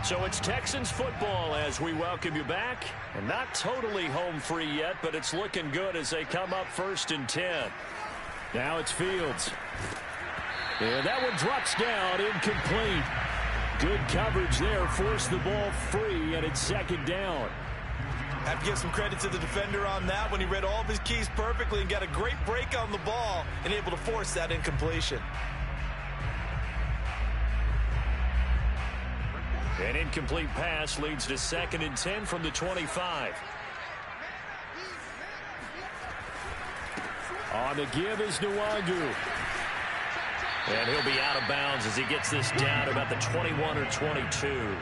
So it's Texans football as we welcome you back. And not totally home free yet, but it's looking good as they come up 1st and 10. Now it's Fields. And that one drops down, incomplete. Good coverage there, forced the ball free, and it's 2nd down. Have to give some credit to the defender on that when he read all of his keys perfectly and got a great break on the ball and able to force that incompletion. An incomplete pass leads to 2nd and 10 from the 25. On the give is Nwangu. And he'll be out of bounds as he gets this down about the 21 or 22.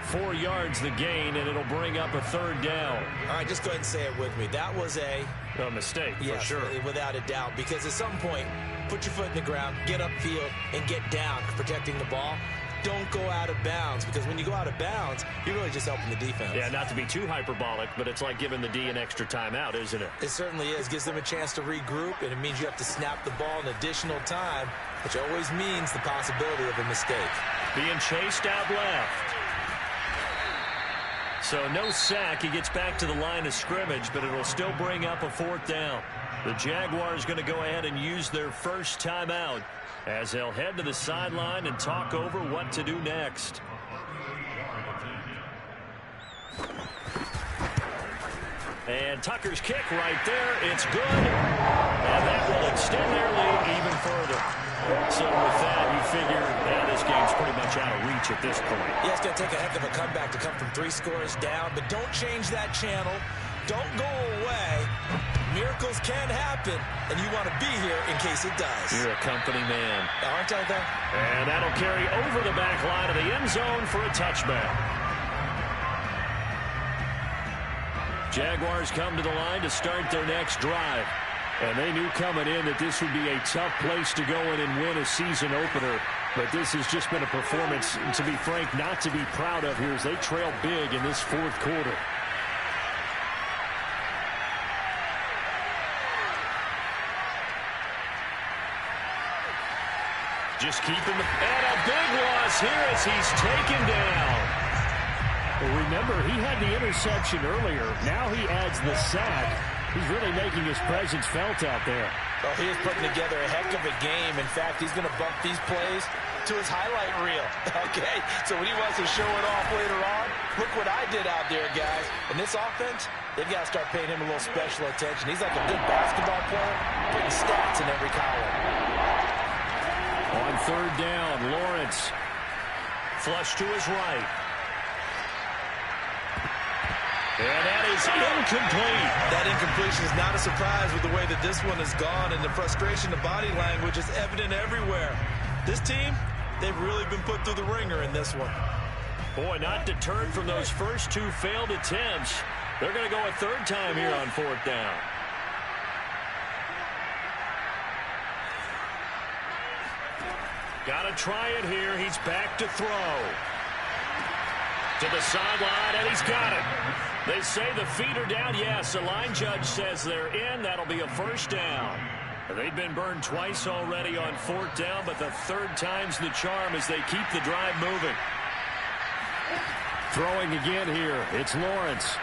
4 yards the gain, and it'll bring up a 3rd down. All right, just go ahead and say it with me. That was a mistake, yes, for sure. Without a doubt, because at some point, put your foot in the ground, get upfield, and get down, protecting the ball. Don't go out of bounds, because when you go out of bounds, you're really just helping the defense. Yeah, not to be too hyperbolic, but it's like giving the D an extra timeout, isn't it? It certainly is. Gives them a chance to regroup, and it means you have to snap the ball an additional time, which always means the possibility of a mistake. Being chased out left. So no sack. He gets back to the line of scrimmage, but it'll still bring up a 4th down. The Jaguars going to go ahead and use their first timeout as they'll head to the sideline and talk over what to do next. And Tucker's kick right there. It's good. And that will extend their lead even further. So with that, you figure, this game's pretty much out of reach at this point. Yeah, it's going to take a heck of a comeback to come from 3 scores down, but don't change that channel. Don't go away. Miracles can happen, and you want to be here in case it does. You're a company man. Aren't I, though? And that'll carry over the back line of the end zone for a touchback. Jaguars come to the line to start their next drive. And they knew coming in that this would be a tough place to go in and win a season opener. But this has just been a performance, to be frank, not to be proud of here as they trail big in this 4th quarter. Just keeping the... And a big loss here as he's taken down. Well, remember, he had the interception earlier. Now he adds the sack. He's really making his presence felt out there. Well, he is putting together a heck of a game. In fact, he's going to bump these plays to his highlight reel. Okay, so when he wants to show it off later on, look what I did out there, guys. And this offense, they've got to start paying him a little special attention. He's like a good basketball player, putting stats in every column. On 3rd down, Lawrence. Flush to his right. And that is incomplete. That incompletion is not a surprise with the way that this one has gone, and the frustration, the body language is evident everywhere. This team, they've really been put through the ringer in this one. Boy, not deterred from those first two failed attempts. They're going to go a third time here on fourth down. Got to try it here. He's back to throw. To the sideline, and he's got it. They say the feet are down. Yes, the line judge says they're in. That'll be a first down. They've been burned twice already on fourth down, but the third time's the charm as they keep the drive moving. Throwing again here, it's Lawrence.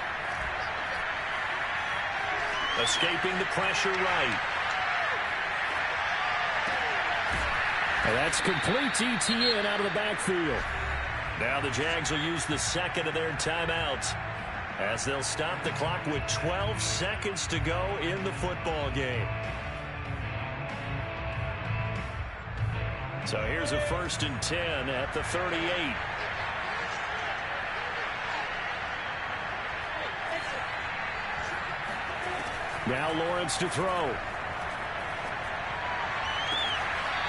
Escaping the pressure right. And that's complete ETN out of the backfield. Now the Jags will use the second of their timeouts as they'll stop the clock with 12 seconds to go in the football game. So here's a 1st and 10 at the 38. Now Lawrence to throw.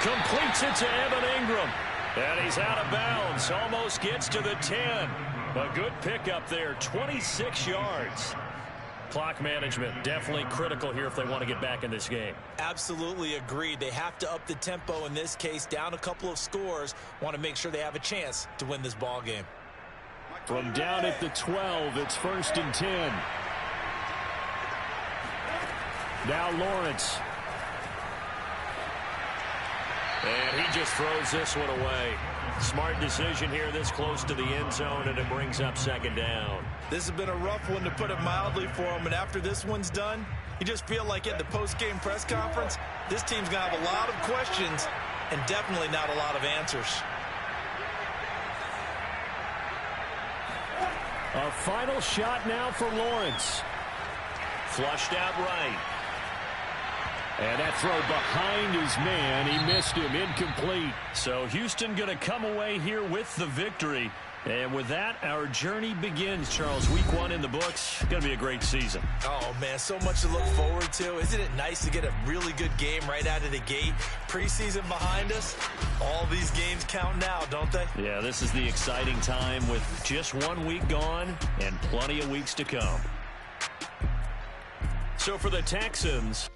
Completes it to Evan Ingram. And he's out of bounds. Almost gets to the 10. A good pickup there. 26 yards. Clock management definitely critical here if they want to get back in this game. Absolutely agreed. They have to up the tempo in this case. Down a couple of scores. Want to make sure they have a chance to win this ball game. From down at the 12, it's 1st and 10. Now Lawrence. And he just throws this one away. Smart decision here this close to the end zone, and it brings up 2nd down. This has been a rough one, to put it mildly, for him. And after this one's done, you just feel like at the post-game press conference, this team's going to have a lot of questions and definitely not a lot of answers. A final shot now for Lawrence. Flushed out right. And that throw behind his man. He missed him. Incomplete. So Houston going to come away here with the victory. And with that, our journey begins, Charles. Week 1 in the books. Going to be a great season. Oh, man, so much to look forward to. Isn't it nice to get a really good game right out of the gate? Preseason behind us. All these games count now, don't they? Yeah, this is the exciting time with just 1 week gone and plenty of weeks to come. So for the Texans,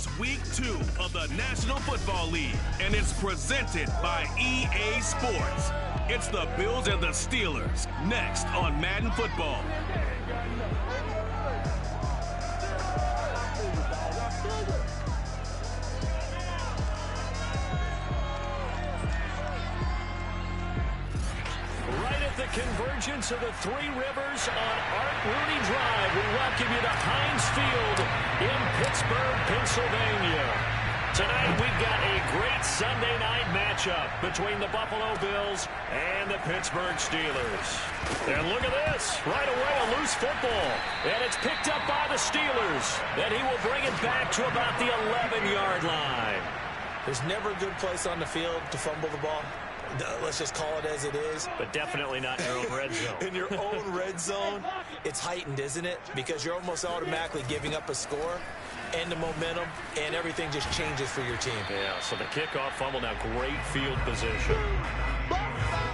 It's Week 2 of the National Football League, and it's presented by EA Sports. It's the Bills and the Steelers, next on Madden Football. Convergence of the Three Rivers on Art Rooney Drive. We welcome you to Heinz Field in Pittsburgh, Pennsylvania. Tonight we've got a great Sunday night matchup between the Buffalo Bills and the Pittsburgh Steelers. And look at this. Right away a loose football. And it's picked up by the Steelers. Then he will bring it back to about the 11-yard line. There's never a good place on the field to fumble the ball. Let's just call it as it is. But definitely not in your own red zone. In your own red zone, it's heightened, isn't it? Because you're almost automatically giving up a score and the momentum, and everything just changes for your team. Yeah, so the kickoff fumble, now great field position.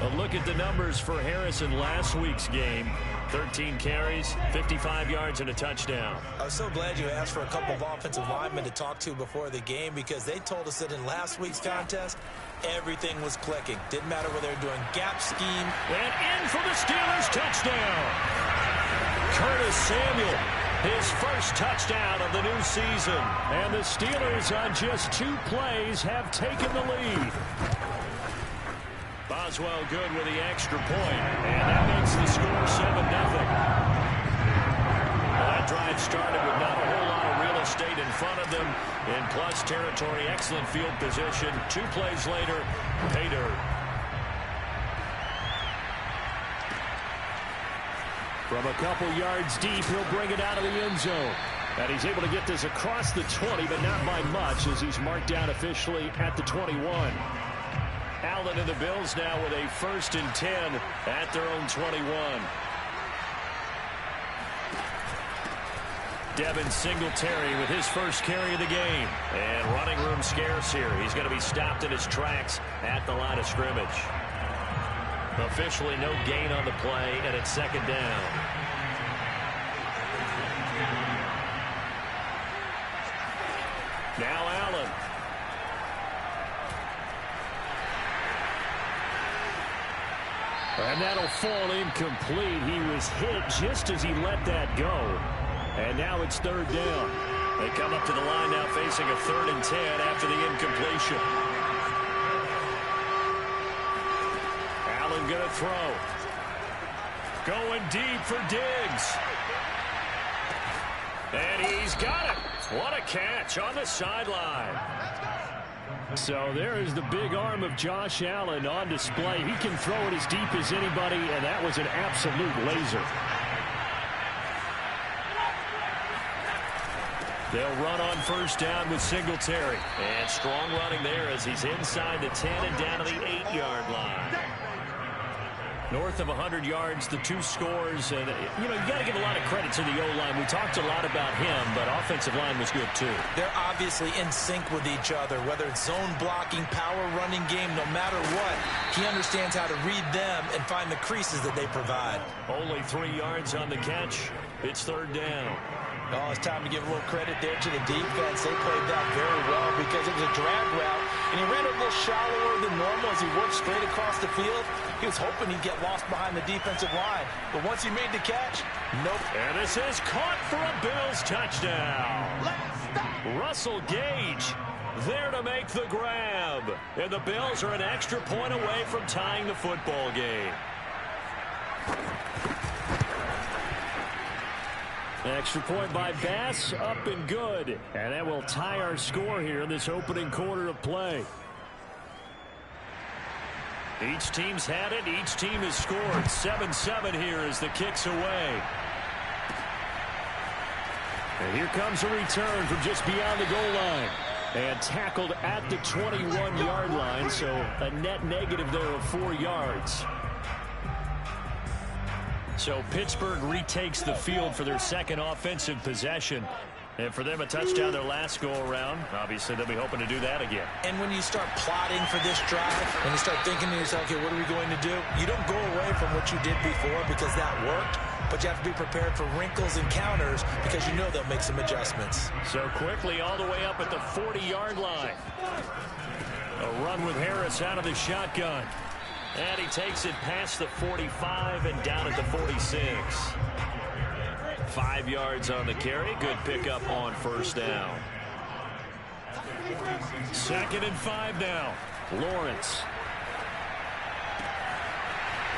A look at the numbers for Harris in last week's game. 13 carries, 55 yards, and a touchdown. I was so glad you asked for a couple of offensive linemen to talk to before the game, because they told us that in last week's contest, everything was clicking. Didn't matter whether they were doing gap scheme. And in for the Steelers touchdown. Curtis Samuel, his first touchdown of the new season. And the Steelers on just 2 plays have taken the lead. Boswell good with the extra point. And that makes the score 7-0. That drive started with not a whole lot of real estate in front of them. In plus territory, excellent field position. 2 plays later, pay dirt. From a couple yards deep, he'll bring it out of the end zone. And he's able to get this across the 20, but not by much, as he's marked down officially at the 21. Allen and the Bills now with a 1st and 10 at their own 21. Devin Singletary with his first carry of the game. And running room scarce here. He's going to be stopped in his tracks at the line of scrimmage. Officially no gain on the play, and it's 2nd down. Now Allen. And that'll fall incomplete. He was hit just as he let that go. And now it's 3rd down. They come up to the line now facing a 3rd and 10 after the incompletion. Allen going to throw. Going deep for Diggs. And he's got it. What a catch on the sideline. So there is the big arm of Josh Allen on display. He can throw it as deep as anybody, and that was an absolute laser. They'll run on 1st down with Singletary. And strong running there as he's inside the 10 and down to the 8-yard line. North of 100 yards, the 2 scores. And, you got to give a lot of credit to the O-line. We talked a lot about him, but offensive line was good, too. They're obviously in sync with each other, whether it's zone blocking, power running game, no matter what. He understands how to read them and find the creases that they provide. Only 3 yards on the catch. It's 3rd down. Oh, it's time to give a little credit there to the defense. They played that very well because it was a drag route, and he ran it a little shallower than normal as he worked straight across the field. He was hoping he'd get lost behind the defensive line, but once he made the catch, nope. And this is caught for a Bills touchdown. Russell Gage there to make the grab. And the Bills are an extra point away from tying the football game. Extra point by Bass, up and good. And that will tie our score here in this opening quarter of play. Each team's had it. Each team has scored. 7-7 here as the kick's away. And here comes a return from just beyond the goal line. And tackled at the 21-yard line, so a net negative there of 4 yards. So Pittsburgh retakes the field for their second offensive possession. And for them, a touchdown their last go-around. Obviously, they'll be hoping to do that again. And when you start plotting for this drive, when you start thinking to yourself, okay, what are we going to do? You don't go away from what you did before because that worked. but you have to be prepared for wrinkles and counters because you know they'll make some adjustments. So quickly all the way up at the 40-yard line. A run with Harris out of the shotgun. And he takes it past the 45 and down at the 46. 5 yards on the carry. Good pickup on first down. 2nd and 5 now. Lawrence.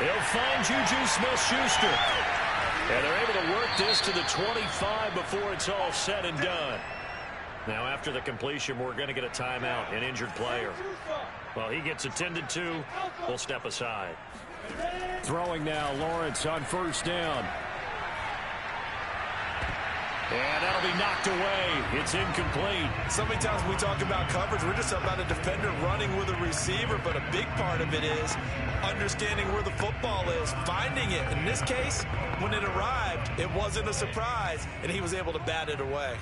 He'll find Juju Smith-Schuster. And they're able to work this to the 25 before it's all said and done. Now after the completion, we're going to get a timeout, an injured player. Well, he gets attended to. We'll step aside. Throwing now, Lawrence on first down. And that'll be knocked away. It's incomplete. So many times when we talk about coverage, we're just talking about a defender running with a receiver, but a big part of it is understanding where the football is, finding it. In this case, when it arrived, it wasn't a surprise, and he was able to bat it away.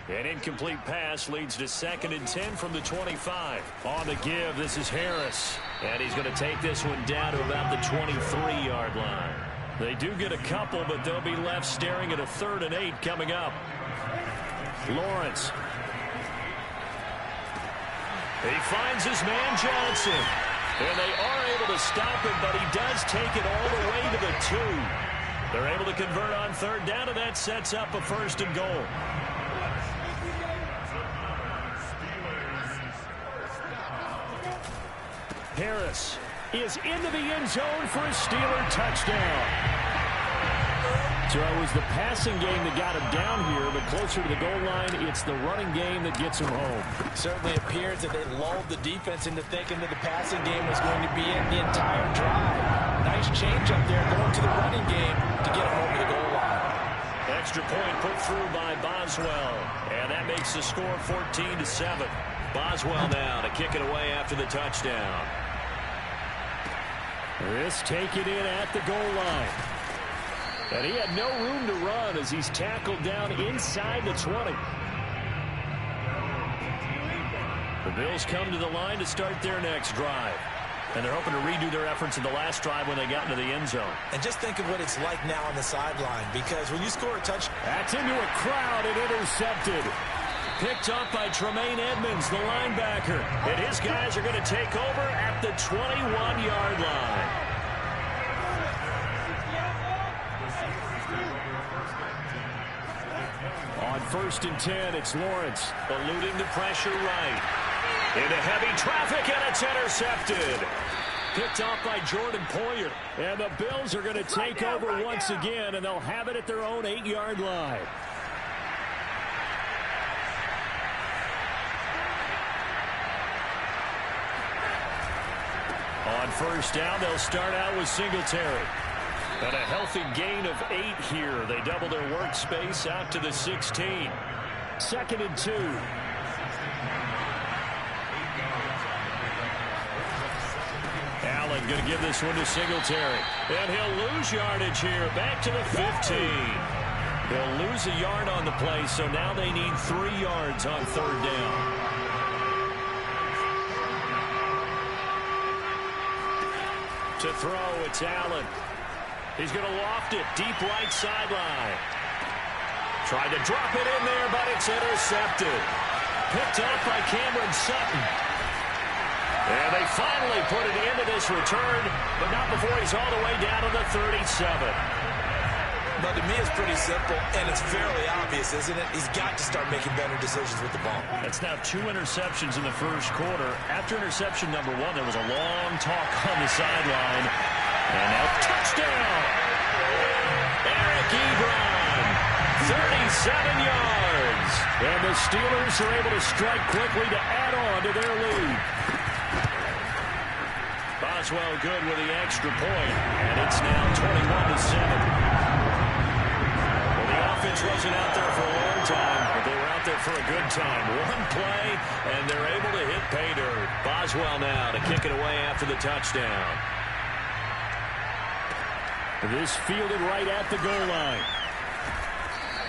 An incomplete pass leads to 2nd and 10 from the 25. On the give, this is Harris. And he's going to take this one down to about the 23-yard line. They do get a couple, but they'll be left staring at a 3rd and 8 coming up. Lawrence. He finds his man Johnson. And they are able to stop him, but he does take it all the way to the 2. They're able to convert on 3rd down, and that sets up a 1st and goal. Harris is into the end zone for a Steeler touchdown. So it was the passing game that got him down here, but closer to the goal line, it's the running game that gets him home. Certainly appears that they lulled the defense into thinking that the passing game was going to be in the entire drive. Nice change up there going to the running game to get him over the goal line. Extra point put through by Boswell, and that makes the score 14-7. Boswell now to kick it away after the touchdown. This taken in at the goal line. And he had no room to run as he's tackled down inside the 20. The Bills come to the line to start their next drive. And they're hoping to redo their efforts in the last drive when they got into the end zone. And just think of what it's like now on the sideline, because when you score a touchdown. That's into a crowd and intercepted. Picked up by Tremaine Edmonds, the linebacker. And his guys are going to take over at the 21-yard line. On 1st and 10, it's Lawrence eluding the pressure right. Into heavy traffic, and it's intercepted. Picked off by Jordan Poyer. And the Bills are going to take over once again, and they'll have it at their own 8-yard line. On first down, they'll start out with Singletary. And a healthy gain of 8 here. They double their workspace out to the 16. 2nd and 2. Allen going to give this one to Singletary. And he'll lose yardage here. Back to the 15. He'll lose a yard on the play, so now they need 3 yards on 3rd down. To throw, it's Allen. He's going to loft it deep right sideline. Tried to drop it in there, but it's intercepted. Picked up by Cameron Sutton. And they finally put it into this return, but not before he's all the way down to the 37. But to me, it's pretty simple, and it's fairly obvious, isn't it? He's got to start making better decisions with the ball. That's now 2 interceptions in the first quarter. After interception number 1, there was a long talk on the sideline. And now touchdown! Eric Ebron, 37 yards. And the Steelers are able to strike quickly to add on to their lead. Boswell good with the extra point, and it's now 21-7. Offense wasn't out there for a long time, but they were out there for a good time. One play, and they're able to hit pay dirt. Boswell now to kick it away after the touchdown. This fielded right at the goal line.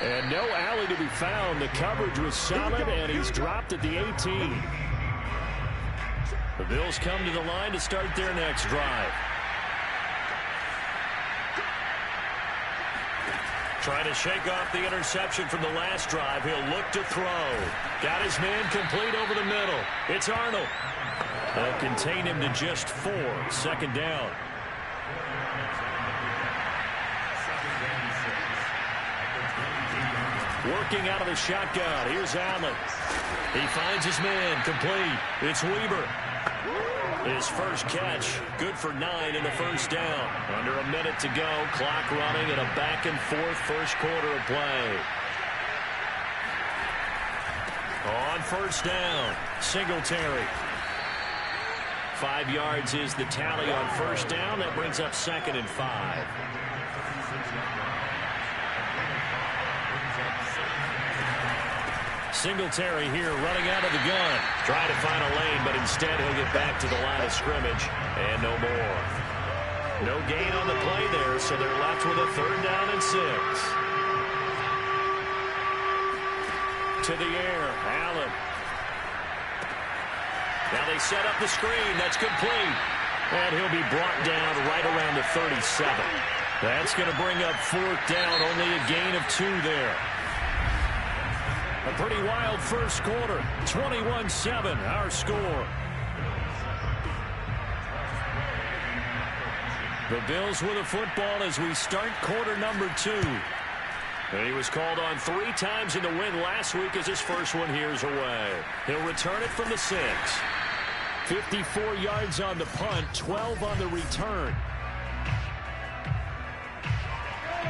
And no alley to be found. The coverage was solid, and he's dropped at the 18. The Bills come to the line to start their next drive. Trying to shake off the interception from the last drive. He'll look to throw. Got his man complete over the middle. It's Arnold. They'll contain him to just 4. Second down. Working out of the shotgun. Here's Allen. He finds his man complete. It's Weber. His first catch, good for 9 in the first down. Under a minute to go, clock running, and a back-and-forth first quarter of play. On first down, Singletary. 5 yards is the tally on first down. That brings up 2nd and 5. Singletary here running out of the gun. Trying to find a lane, but instead he'll get back to the line of scrimmage. And no more. No gain on the play there, so they're left with a 3rd down and 6. To the air, Allen. Now they set up the screen. That's complete. And he'll be brought down right around the 37. That's going to bring up 4th down. Only a gain of 2 there. A pretty wild first quarter. 21-7, our score. The Bills with a football as we start quarter number 2. And he was called on 3 times in the win last week as his first one here's away. He'll return it from the 6. 54 yards on the punt, 12 on the return.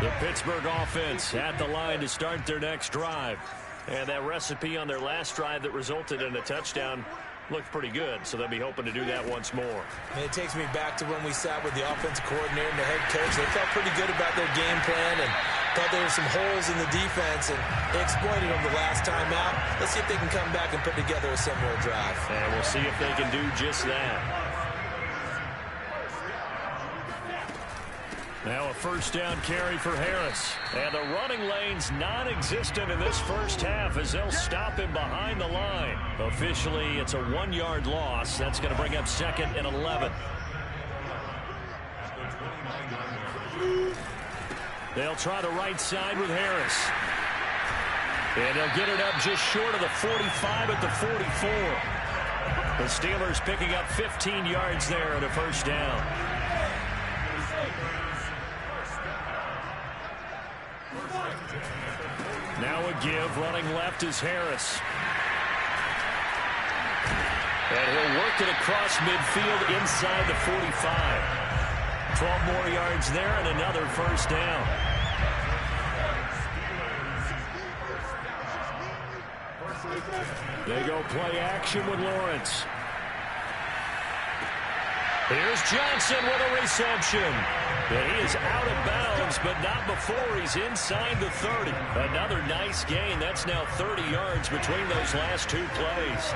The Pittsburgh offense at the line to start their next drive. And that recipe on their last drive that resulted in a touchdown looked pretty good, so they'll be hoping to do that once more. And it takes me back to when we sat with the offensive coordinator and the head coach. They felt pretty good about their game plan and thought there were some holes in the defense, and they exploited them the last time out. Let's see if they can come back and put together a similar drive. And we'll see if they can do just that. Now a first down carry for Harris. And the running lane's non-existent in this first half as they'll stop him behind the line. Officially, it's a 1-yard loss. That's going to bring up 2nd and 11. They'll try the right side with Harris. And they'll get it up just short of the 45 at the 44. The Steelers picking up 15 yards there at a first down. Now a give, running left is Harris. And he'll work it across midfield inside the 45. 12 more yards there and another first down. They go play action with Lawrence. Here's Johnson with a reception. And he is out of bounds, but not before he's inside the 30. Another nice gain. That's now 30 yards between those last 2 plays.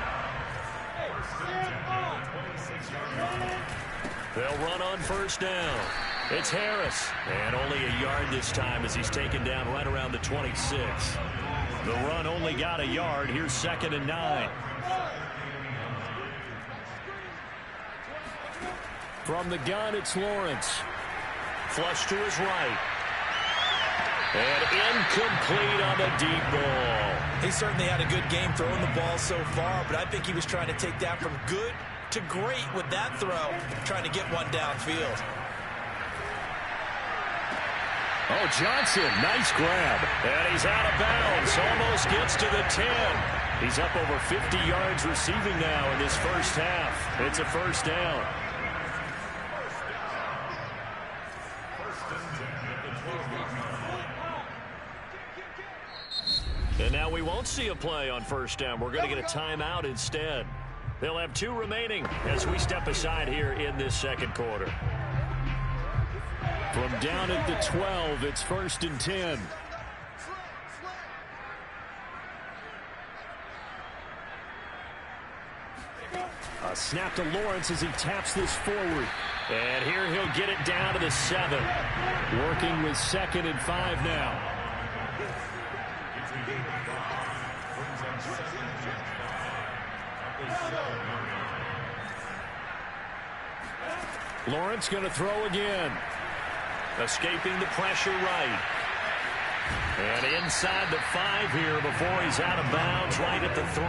They'll run on first down. It's Harris. And only a yard this time as he's taken down right around the 26. The run only got a yard. Here's 2nd and 9. From the gun, it's Lawrence. Flush to his right. And incomplete on the deep ball. He certainly had a good game throwing the ball so far, but I think he was trying to take that from good to great with that throw, trying to get one downfield. Oh, Johnson, nice grab. And he's out of bounds, almost gets to the 10. He's up over 50 yards receiving now in this first half. It's a first down. And now we won't see a play on first down. We're going to get a timeout instead. They'll have 2 remaining as we step aside here in this second quarter. From down at the 12, it's 1st and 10. A snap to Lawrence as he taps this forward. And here he'll get it down to the 7. Working with 2nd and 5 now. Lawrence going to throw again. Escaping the pressure right. And inside the 5 here before he's out of bounds, right at the 3.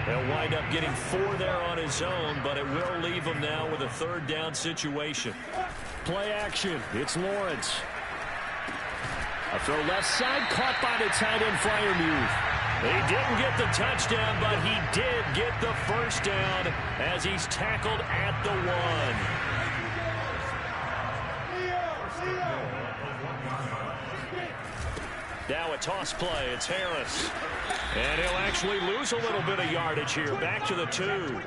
He'll wind up getting 4 there on his own, but it will leave him now with a 3rd down situation. Play action. It's Lawrence. A throw left side, caught by the tight end Freiermuth. He didn't get the touchdown, but he did get the 1st down as he's tackled at the 1. Now a toss play. It's Harris. And he'll actually lose a little bit of yardage here. Back to the 2.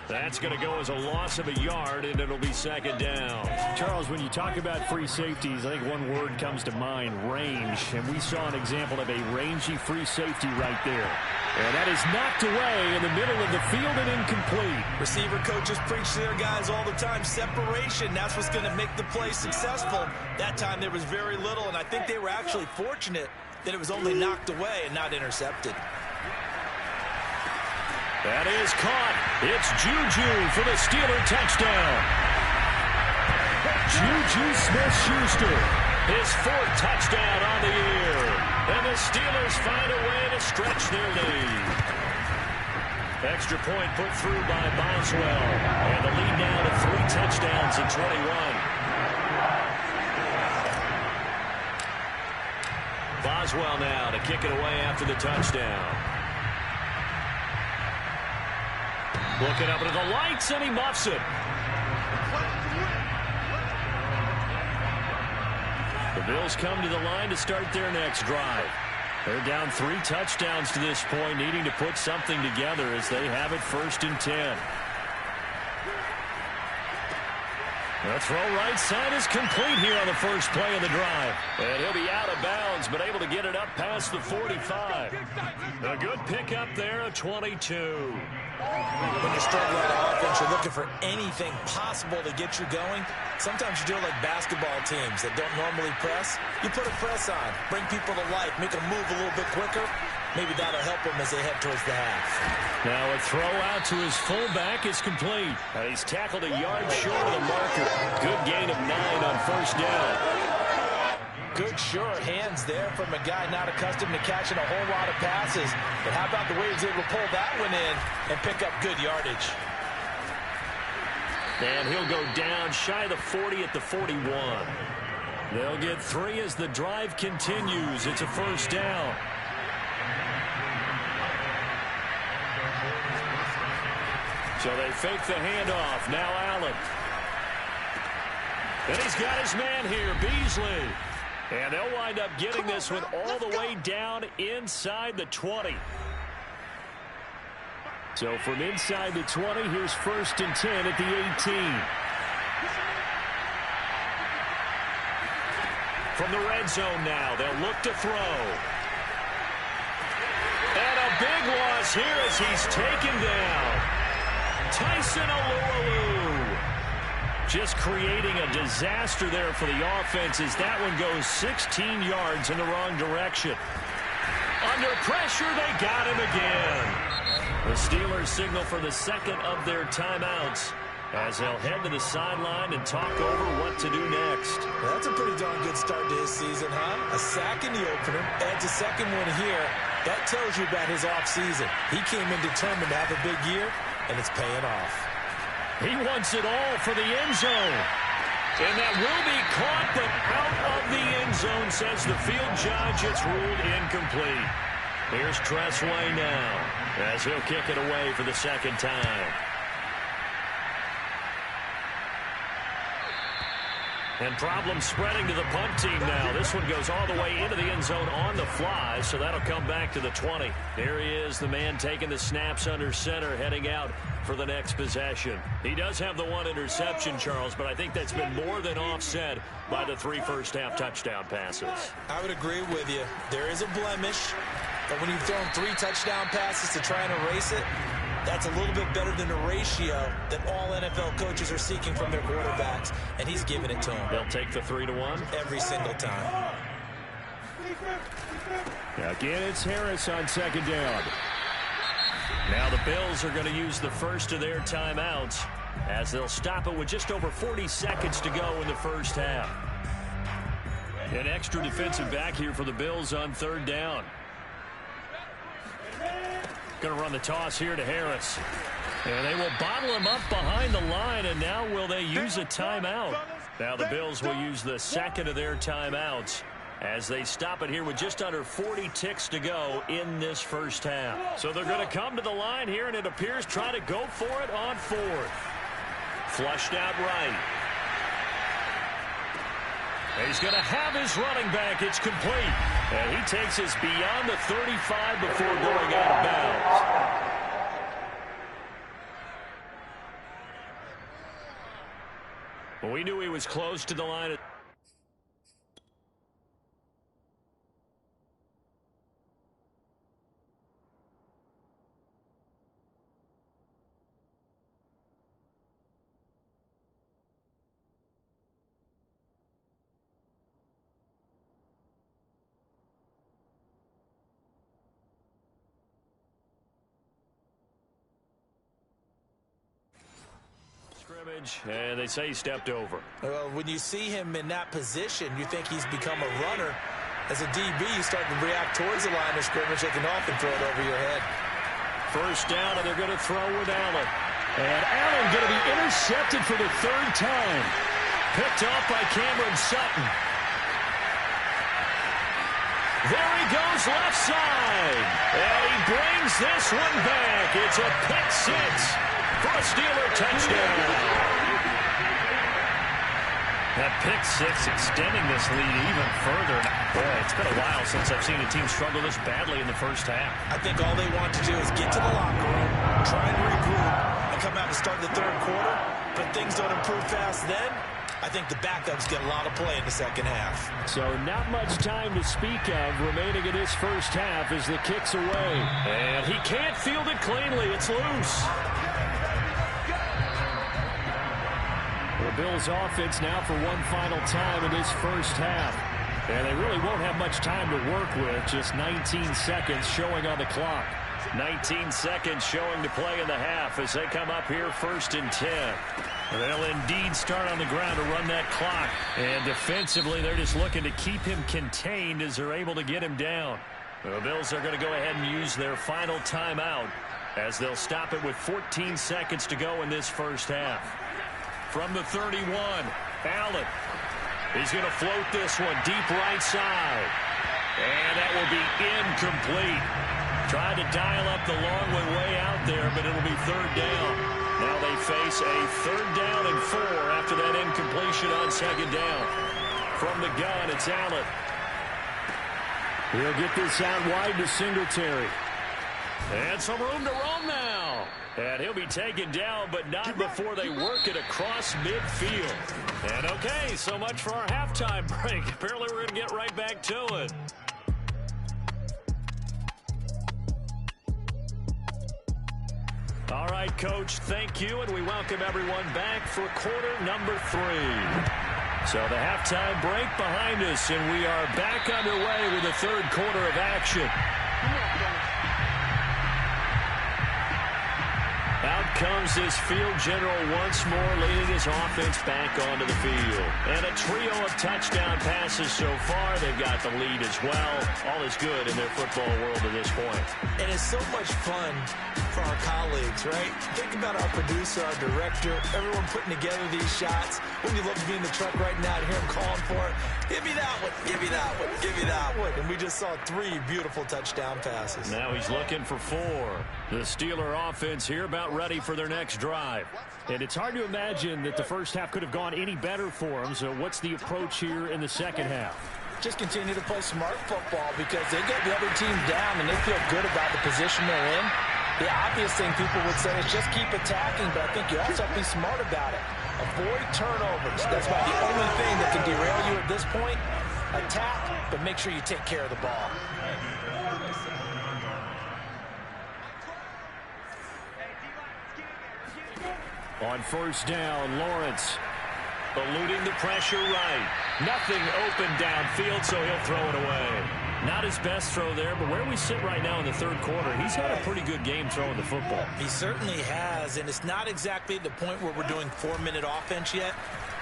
That's going to go as a loss of a yard, and it'll be 2nd down. Charles, when you talk about free safeties, I think one word comes to mind, range. And we saw an example of a rangy free safety right there. And that is knocked away in the middle of the field and incomplete. Receiver coaches preach to their guys all the time. Separation, that's what's going to make the play successful. That time there was very little, and I think they were actually fortunate that it was only knocked away and not intercepted. That is caught. It's Juju for the Steeler touchdown. Juju Smith-Schuster, his 4th touchdown on the year. And the Steelers find a way to stretch their lead. Extra point put through by Boswell. And the lead now to 3 touchdowns in 21. Boswell now to kick it away after the touchdown. Looking up into the lights, and he muffs it. The Bills come to the line to start their next drive. They're down 3 touchdowns to this point, needing to put something together as they have it 1st and 10. The throw right side is complete here on the first play of the drive. And he'll be out of bounds, but able to get it up past the 45. A good pickup there, a 22. When you're struggling on offense, you're looking for anything possible to get you going. Sometimes you do it like basketball teams that don't normally press. You put a press on, bring people to life, make them move a little bit quicker. Maybe that'll help them as they head towards the half. Now a throw out to his fullback is complete. He's tackled a yard short of the marker. Good gain of 9 on 1st down. Good, sure hands there from a guy not accustomed to catching a whole lot of passes. But how about the way he was able to pull that one in and pick up good yardage? And he'll go down shy of the 40 at the 41. They'll get 3 as the drive continues. It's a 1st down. So they fake the handoff. Now Allen. And he's got his man here, Beasley. And they'll wind up getting this one all the way down inside the 20. So from inside the 20, here's 1st and 10 at the 18. From the red zone now, they'll look to throw. And a big loss here as he's taken down. Tyson Alualu. Just creating a disaster there for the offense as that one goes 16 yards in the wrong direction. Under pressure, they got him again. The Steelers signal for the 2nd of their timeouts as they'll head to the sideline and talk over what to do next. Well, that's a pretty darn good start to his season, huh? A sack in the opener, adds a 2nd one here. That tells you about his offseason. He came in determined to have a big year, and it's paying off. He wants it all for the end zone. And that will be caught, but out of the end zone, says the field judge. It's ruled incomplete. Here's Tressway now as he'll kick it away for the 2nd time. And problem spreading to the punt team now. This one goes all the way into the end zone on the fly, so that'll come back to the 20. There he is, the man taking the snaps under center, heading out for the next possession. He does have the 1 interception, Charles, but I think that's been more than offset by the 3 first-half touchdown passes. I would agree with you. There is a blemish, but when you've thrown 3 touchdown passes to try and erase it, that's a little bit better than the ratio that all NFL coaches are seeking from their quarterbacks, and he's giving it to them. They'll take the 3-1 every single time. Again, it's Harris on 2nd down. Now the Bills are going to use the first of their timeouts as they'll stop it with just over 40 seconds to go in the first half. An extra defensive back here for the Bills on 3rd down. Going to run the toss here to Harris. And they will bottle him up behind the line, and now will they use a timeout? Now the Bills will use the second of their timeouts as they stop it here with just under 40 ticks to go in this first half. So they're going to come to the line here, and it appears try to go for it on 4th. Flushed out right. He's going to have his running back. It's complete. And he takes us beyond the 35 before going out of bounds. Well, we knew he was close to the line. And they say he stepped over. Well, when you see him in that position, you think he's become a runner. As a DB, you start to react towards the line of scrimmage. They can often throw it over your head. First down, and they're going to throw with Allen. And Allen going to be intercepted for the 3rd time. Picked off by Cameron Sutton. There he goes left side. And he brings this one back. It's a pick 6. For a Steeler touchdown. That pick 6 extending this lead even further. Boy, it's been a while since I've seen a team struggle this badly in the first half. I think all they want to do is get to the locker room, try and regroup, and come out and start the 3rd quarter. But things don't improve fast then. I think the backups get a lot of play in the second half. So not much time to speak of remaining in this first half as the kick's away. And he can't field it cleanly. It's loose. The Bills offense now for one final time in this first half. And they really won't have much time to work with. Just 19 seconds showing on the clock. 19 seconds showing to play in the half as they come up here 1st and 10. They'll indeed start on the ground to run that clock. And defensively, they're just looking to keep him contained as they're able to get him down. The Bills are going to go ahead and use their final timeout as they'll stop it with 14 seconds to go in this first half. From the 31, Allen. He's going to float this one deep right side. And that will be incomplete. Tried to dial up the long one way out there, but it'll be 3rd down. Now they face a 3rd down and 4 after that incompletion on 2nd down. From the gun, it's Allen. He'll get this out wide to Singletary. And some room to roam now. And he'll be taken down, but not before they work it across midfield. And okay, so much for our halftime break. Apparently we're going to get right back to it. All right, Coach, thank you, and we welcome everyone back for quarter number 3. So the halftime break behind us, and we are back underway with the 3rd quarter of action. Out comes this field general once more, leading his offense back onto the field. And a trio of touchdown passes so far. They've got the lead as well. All is good in their football world at this point. And it's so much fun for our colleagues, right? Think about our producer, our director, everyone putting together these shots. Wouldn't you love to be in the truck right now to hear him calling for it? Give me that one, give me that one, give me that one. And we just saw 3 beautiful touchdown passes. Now he's looking for 4. The Steeler offense here about ready for their next drive. And it's hard to imagine that the first half could have gone any better for them. So what's the approach here in the second half? Just continue to play smart football because they get the other team down and they feel good about the position they're in. The obvious thing people would say is just keep attacking, but I think you also have to be smart about it. Avoid turnovers. That's about the only thing that can derail you at this point. Attack, but make sure you take care of the ball. On first down, Lawrence eluding the pressure right. Nothing open downfield, so he'll throw it away. Not his best throw there, but where we sit right now in the 3rd quarter, he's had a pretty good game throwing the football. He certainly has, and it's not exactly the point where we're doing 4-minute offense yet,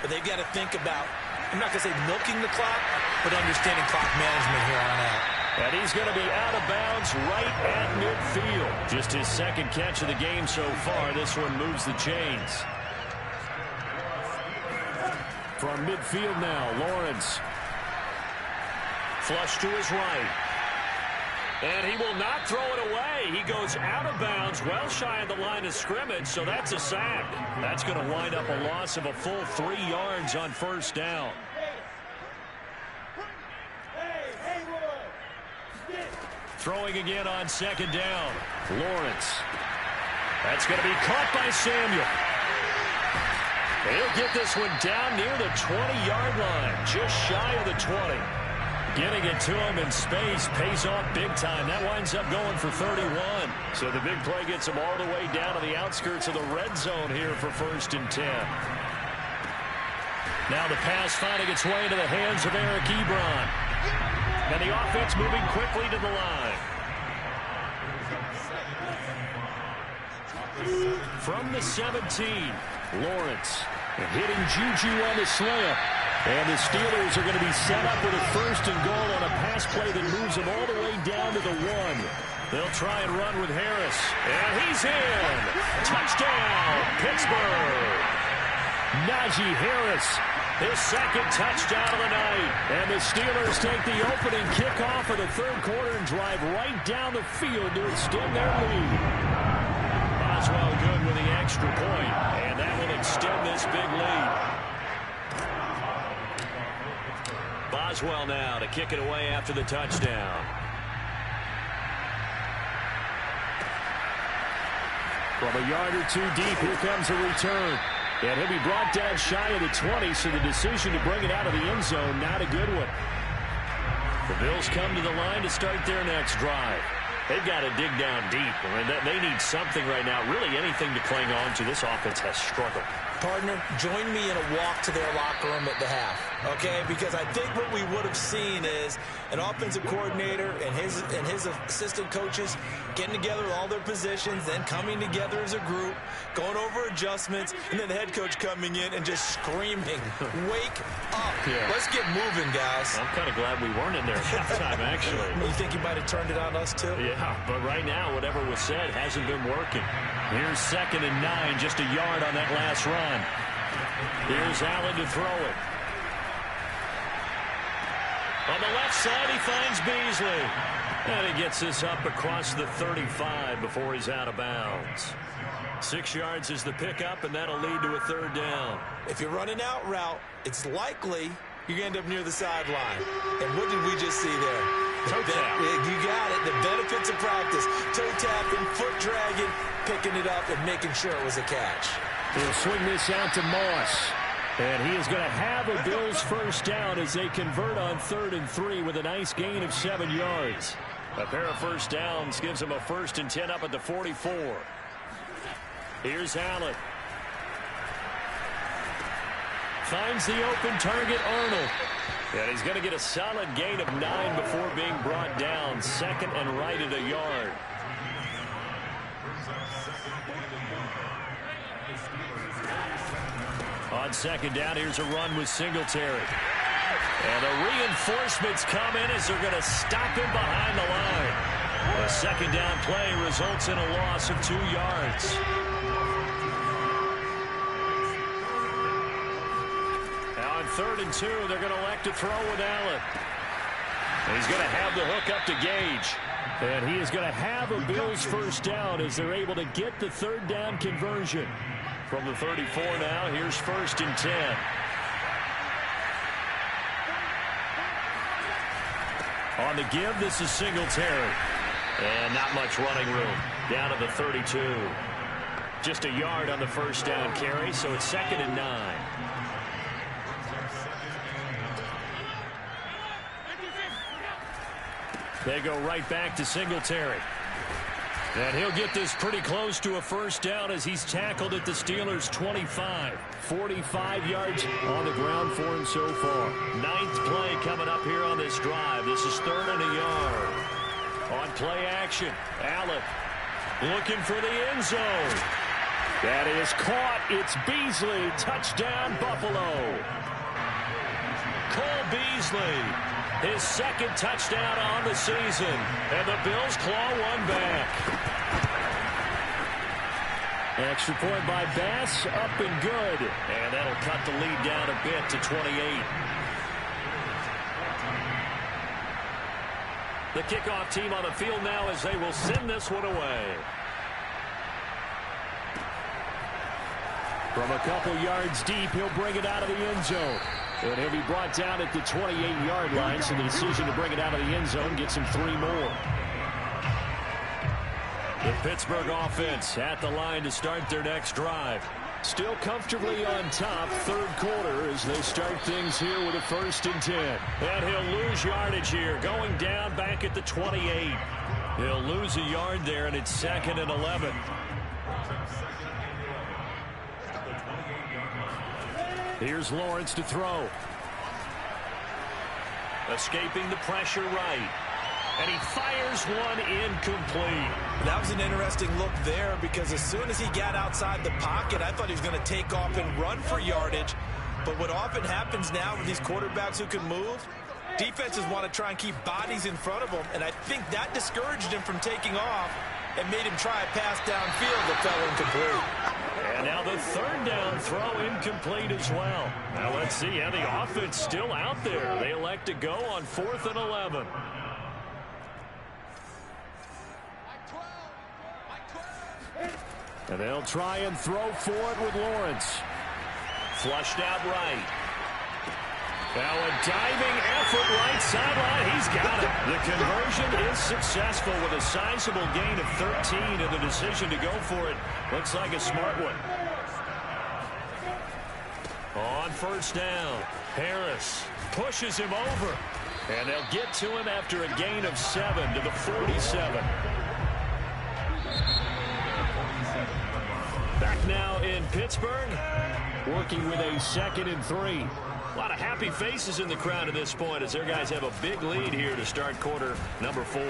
but they've got to think about I'm not going to say milking the clock, but understanding clock management here on out. And he's going to be out of bounds right at midfield. Just his second catch of the game so far. This one moves the chains. From midfield now, Lawrence. Flush to his right. And he will not throw it away. He goes out of bounds, well shy of the line of scrimmage, so that's a sack. That's going to wind up a loss of a full 3 yards on first down. Throwing again on second down. Lawrence. That's going to be caught by Samuel. He'll get this one down near the 20-yard line, just shy of the 20. Getting it to him in space pays off big time. That winds up going for 31. So the big play gets him all the way down to the outskirts of the red zone here for 1st and 10. Now the pass finding its way into the hands of Eric Ebron. And the offense moving quickly to the line. From the 17, Lawrence hitting Juju on the slam. And the Steelers are going to be set up with a 1st and goal on a pass play that moves them all the way down to the 1. They'll try and run with Harris. And he's in. Touchdown, Pittsburgh. Najee Harris, his second touchdown of the night. And the Steelers take the opening kickoff of the 3rd quarter and drive right down the field to extend their lead. Boswell good with the extra point, and that will extend this big lead. Boswell now to kick it away after the touchdown. From a yard or 2 deep, here comes a return. And he'll be brought down shy of the 20, so the decision to bring it out of the end zone, not a good one. The Bills come to the line to start their next drive. They've got to dig down deep. I mean, they need something right now, really anything to cling on to. This offense has struggled. Partner, join me in a walk to their locker room at the half, okay? Because I think what we would have seen is an offensive coordinator and his assistant coaches getting together with all their positions, then coming together as a group, going over adjustments, and then the head coach coming in and just screaming, wake up. Yeah. Let's get moving, guys. I'm kind of glad we weren't in there at halftime, actually. You think you might have turned it on us, too? Yeah, but right now, whatever was said hasn't been working. Here's 2nd and 9, just a yard on that last run. Here's Allen to throw it. On the left side, he finds Beasley. And he gets this up across the 35 before he's out of bounds. 6 yards is the pickup, and that'll lead to a 3rd down. If you're running out route, it's likely you're going to end up near the sideline. And what did we just see there? Toe tap. You got it. The benefits of practice. Toe tapping, foot dragging, picking it up, and making sure it was a catch. He'll swing this out to Moss. And he is going to have a Bills 1st down as they convert on 3rd and 3 with a nice gain of 7 yards. A pair of 1st downs gives him a 1st and 10 up at the 44. Here's Allen. Finds the open target, Arnold. And he's going to get a solid gain of 9 before being brought down. 2nd and right at a yard. On 2nd down, here's a run with Singletary. And the reinforcements come in as they're going to stop him behind the line. A 2nd down play results in a loss of 2 yards. Now on 3rd and 2, they're going to elect to throw with Allen. And he's going to have the hook up to Gage. And he is going to have a Bills 1st down as they're able to get the 3rd down conversion. From the 34 now, here's 1st and 10. On the give, this is Singletary. And not much running room. Down to the 32. Just a yard on the 1st down carry, so it's 2nd and 9. They go right back to Singletary. And he'll get this pretty close to a 1st down as he's tackled at the Steelers' 25. 45 yards on the ground for him so far. 9th play coming up here on this drive. This is 3rd and a yard. On play action, Allen looking for the end zone. That is caught. It's Beasley. Touchdown, Buffalo. Beasley. His second touchdown on the season. And the Bills claw one back. Extra point by Bass, up and good. And that'll cut the lead down a bit to 28. The kickoff team on the field now as they will send this one away. From a couple yards deep, he'll bring it out of the end zone. And he'll be brought down at the 28-yard line, so the decision to bring it out of the end zone gets him 3 more. The Pittsburgh offense at the line to start their next drive. Still comfortably on top, third quarter, as they start things here with a 1st and 10. And he'll lose yardage here, going down back at the 28. He'll lose a yard there, and it's 2nd and 11. Here's Lawrence to throw. Escaping the pressure right. And he fires one incomplete. That was an interesting look there because as soon as he got outside the pocket, I thought he was going to take off and run for yardage. But what often happens now with these quarterbacks who can move, defenses want to try and keep bodies in front of them. And I think that discouraged him from taking off and made him try a pass downfield that fell incomplete. And now the 3rd down throw incomplete as well. Now let's see how the offense still out there. They elect to go on 4th and 11. And they'll try and throw for it with Lawrence. Flushed out right. Now a diving effort right sideline. He's got it. The conversion is successful with a sizable gain of 13, and the decision to go for it looks like a smart one. On 1st down, Harris pushes him over. And they'll get to him after a gain of 7 to the 47. Back now in Pittsburgh, working with a 2nd and 3. A lot of happy faces in the crowd at this point as their guys have a big lead here to start quarter number 4.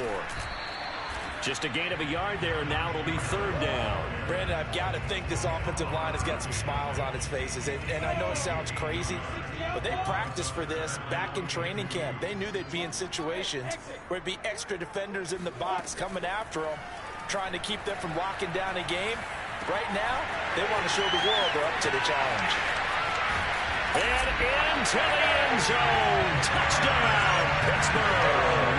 Just a gain of a yard there, and now it'll be 3rd down. Brandon, I've got to think this offensive line has got some smiles on its faces. And I know it sounds crazy, but they practiced for this back in training camp. They knew they'd be in situations where it'd be extra defenders in the box coming after them, trying to keep them from locking down a game. Right now, they want to show the world they're up to the challenge. And into the end zone. Touchdown, Pittsburgh.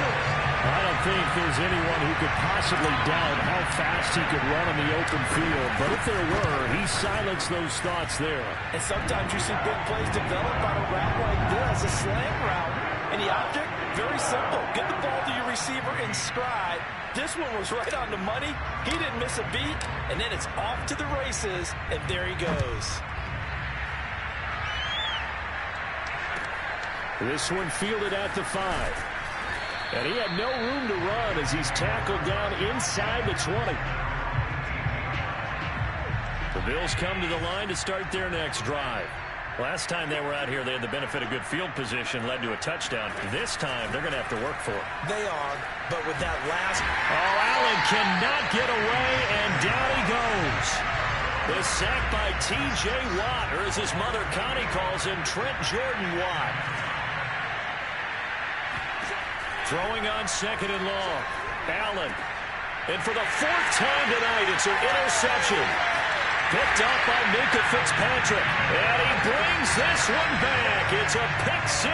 I don't think there's anyone who could possibly doubt how fast he could run on the open field. But if there were, he silenced those thoughts there. And sometimes you see big plays develop on a route like this, a slant route. And the object, very simple. Get the ball to your receiver in stride. This one was right on the money. He didn't miss a beat. And then it's off to the races. And there he goes. This one fielded at the 5. And he had no room to run as he's tackled down inside the 20. The Bills come to the line to start their next drive. Last time they were out here, they had the benefit of good field position, led to a touchdown. This time, they're going to have to work for it. They are, but with that last... Oh, Allen cannot get away, and down he goes. The sack by T.J. Watt, or as his mother Connie calls him, Trent Jordan Watt. Throwing on 2nd and long. Allen. And for the 4th time tonight, it's an interception. Picked up by Minka Fitzpatrick. And he brings this one back. It's a pick 6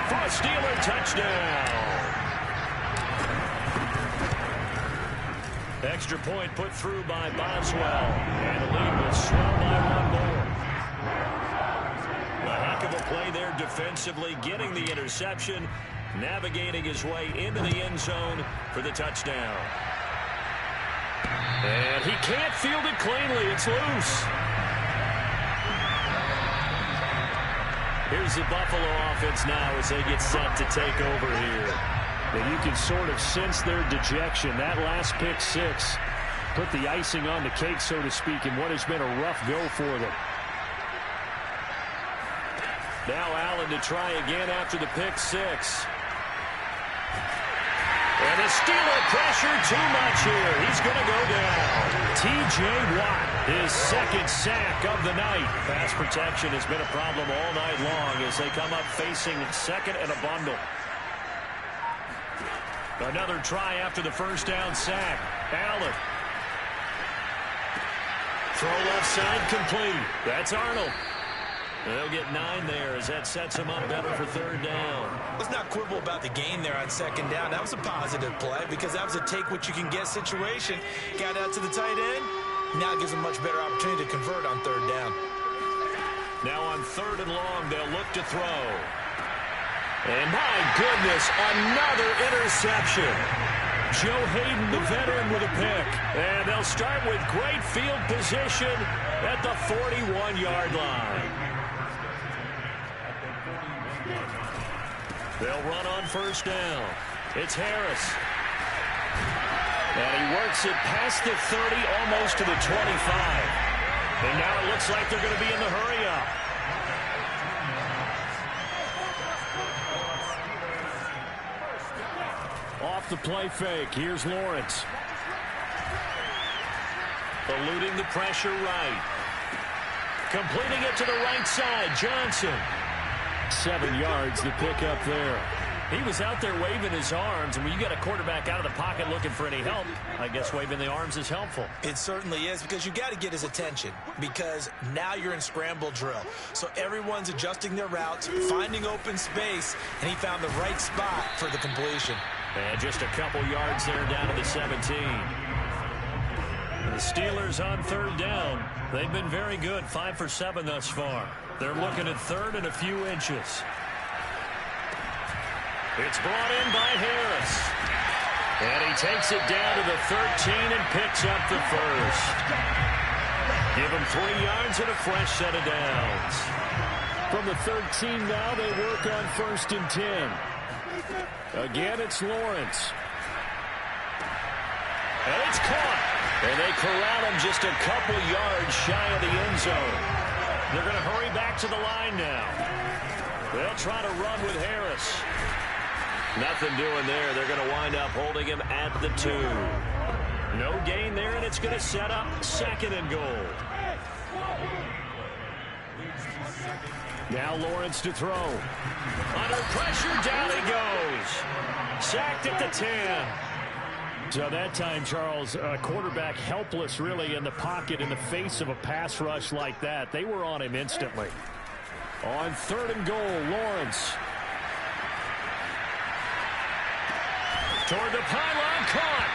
for a Steeler touchdown. Extra point put through by Boswell. And the lead will swell by 1 more. A heck of a play there defensively, getting the interception, navigating his way into the end zone for the touchdown. And he can't field it cleanly. It's loose. Here's the Buffalo offense now as they get set to take over here. And you can sort of sense their dejection. That last pick 6 put the icing on the cake, so to speak, in what has been a rough go for them. Now Allen to try again after the pick 6. And the Steeler pressure too much here. He's going to go down. T.J. Watt, his second sack of the night. Pass protection has been a problem all night long as they come up facing second and a bundle. Another try after the first down sack. Allen. Throw left side complete. That's Arnold. They'll get 9 there as that sets him up better for third down. Let's not quibble about the gain there on second down. That was a positive play because that was a take-what-you-can-get situation. Got out to the tight end. Now it gives him a much better opportunity to convert on third down. Now on third and long, they'll look to throw. And my goodness, another interception. Joe Hayden, the veteran, with a pick. And they'll start with great field position at the 41-yard line. They'll run on first down. It's Harris. And he works it past the 30, almost to the 25. And now it looks like they're going to be in the hurry-up. Off the play fake. Here's Lawrence. Eluding the pressure right. Completing it to the right side. Johnson. 7 yards to pick up there. He was out there waving his arms, and when you get a quarterback out of the pocket looking for any help, I guess waving the arms is helpful. It certainly is, because you got to get his attention, because now you're in scramble drill. So everyone's adjusting their routes, finding open space, and he found the right spot for the completion. And just a couple yards there down to the 17. The Steelers on third down. They've been very good, 5 for 7 thus far. They're looking at third and a few inches. It's brought in by Harris. And he takes it down to the 13 and picks up the first. Give him 3 yards and a fresh set of downs. From the 13 now, they work on first and 10. Again, it's Lawrence. And it's caught. And they corral him just a couple yards shy of the end zone. They're going to hurry back to the line now. They'll try to run with Harris. Nothing doing there. They're going to wind up holding him at the 2. No gain there, and it's going to set up second and goal. Now Lawrence to throw. Under pressure, down he goes. Sacked at the 10. So that time, Charles, quarterback helpless really in the pocket in the face of a pass rush like that. They were on him instantly. On third and goal, Lawrence. Toward the pylon, caught.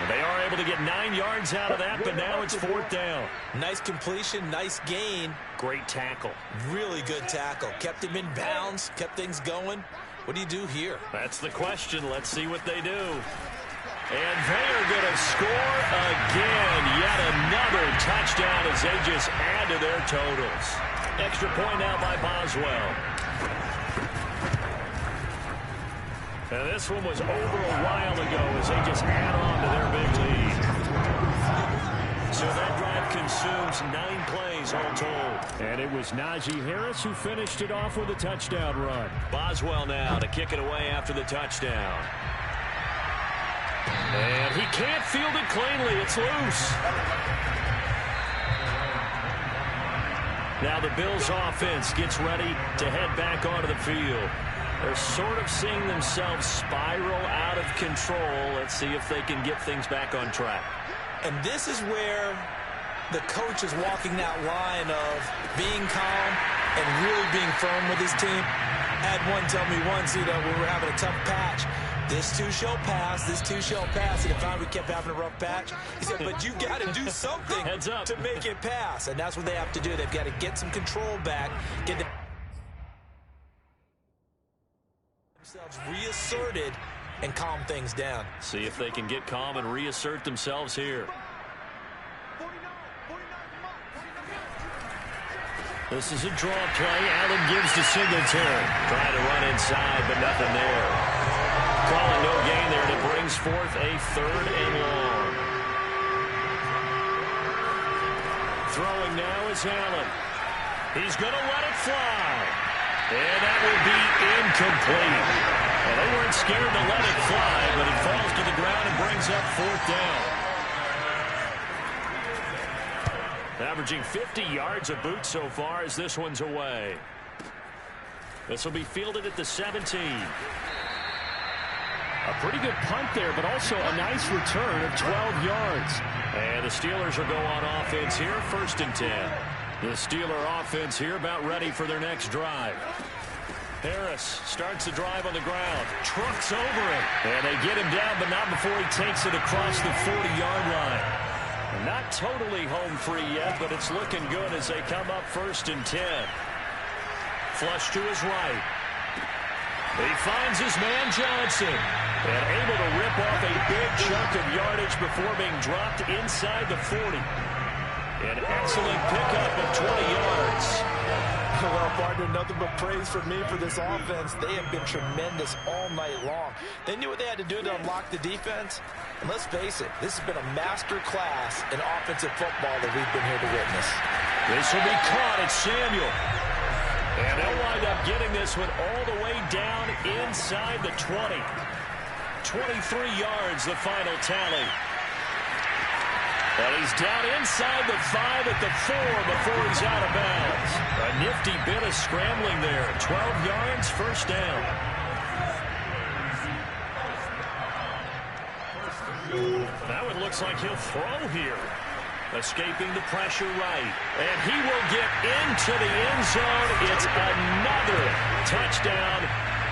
They are able to get 9 yards out of that, but now it's fourth down. Nice completion, nice gain. Great tackle. Really good tackle. Kept him in bounds, kept things going. What do you do here? That's the question. Let's see what they do. And they are going to score again. Yet another touchdown as they just add to their totals. Extra point now by Boswell. And this one was over a while ago as they just add on to their big lead. So that drive consumes 9 plays all told. And it was Najee Harris who finished it off with a touchdown run. Boswell now to kick it away after the touchdown. And he can't field it cleanly. It's loose. Now the Bills offense gets ready to head back onto the field. They're sort of seeing themselves spiral out of control. Let's see if they can get things back on track. And this is where the coach is walking that line of being calm and really being firm with his team. I had one tell me once, when we were having a tough patch, this too shall pass, this too shall pass. And if we kept having a rough patch, he said, but you got to do something Heads up. to make it pass. And that's what they have to do. They've got to get some control back, get themselves reasserted, and calm things down. See if they can get calm and reassert themselves here. This is a draw play. Allen gives to Singletary. Trying to run inside, but nothing there. Calling no gain there, and it brings forth a third and long. Throwing now is Allen. He's going to let it fly. And that will be incomplete. Well, they weren't scared to let it fly, but it falls to the ground and brings up 4th down. Averaging 50 yards a boot so far as this one's away. This will be fielded at the 17. A pretty good punt there, but also a nice return of 12 yards. And the Steelers will go on offense here, 1st and 10. The Steeler offense here about ready for their next drive. Harris starts the drive on the ground. Trucks over him. And they get him down, but not before he takes it across the 40-yard line. Not totally home free yet, but it's looking good as they come up 1st and 10. Flush to his right. He finds his man Johnson. And able to rip off a big chunk of yardage before being dropped inside the 40. An excellent pickup of 20 yards. Well, partner, nothing but praise for me for this offense. They have been tremendous all night long. They knew what they had to do to unlock the defense. And let's face it, this has been a master class in offensive football that we've been here to witness. This will be caught at Samuel. And they'll wind up getting this one all the way down inside the 20. 23 yards, the final tally. And he's down inside the 5 at the 4 before he's out of bounds. A nifty bit of scrambling there. 12 yards, 1st down. That one looks like he'll throw here. Escaping the pressure right. And he will get into the end zone. It's another touchdown.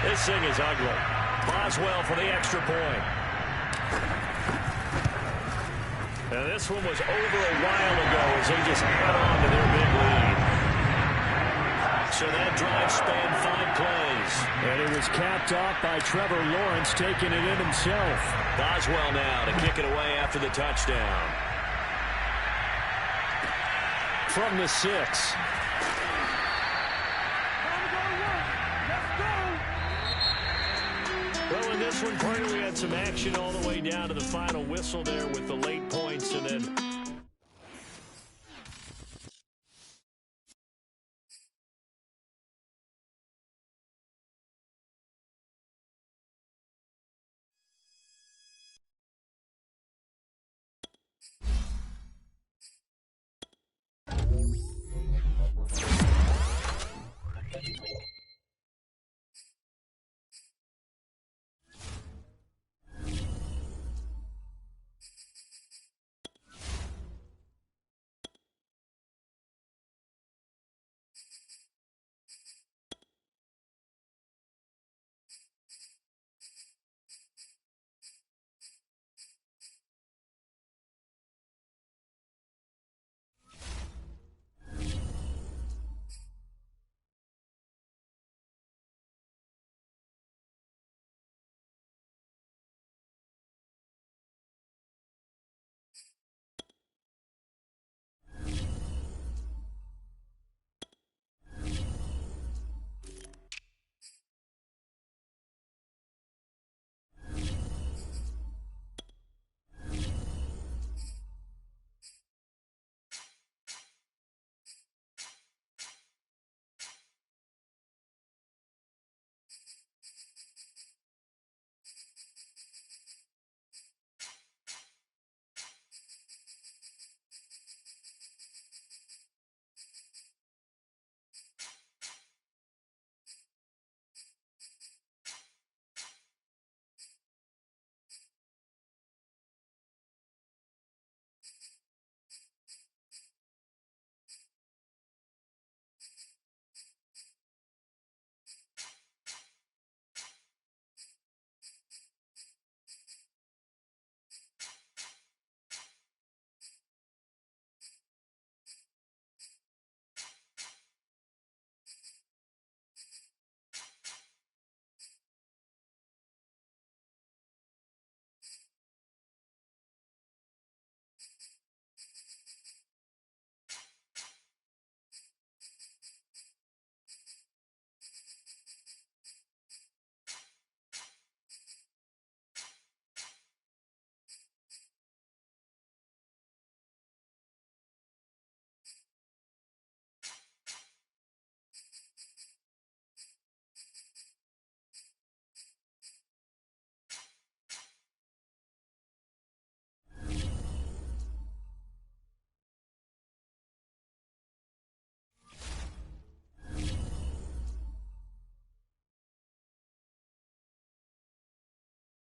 This thing is ugly. Boswell for the extra point. And this one was over a while ago as they just held on to their big lead. So that drive spanned 5 plays. And it was capped off by Trevor Lawrence taking it in himself. Boswell now to kick it away after the touchdown. From the 6. Well, in this one, Carter, we had some action all the way down to the final whistle there with the late points, and then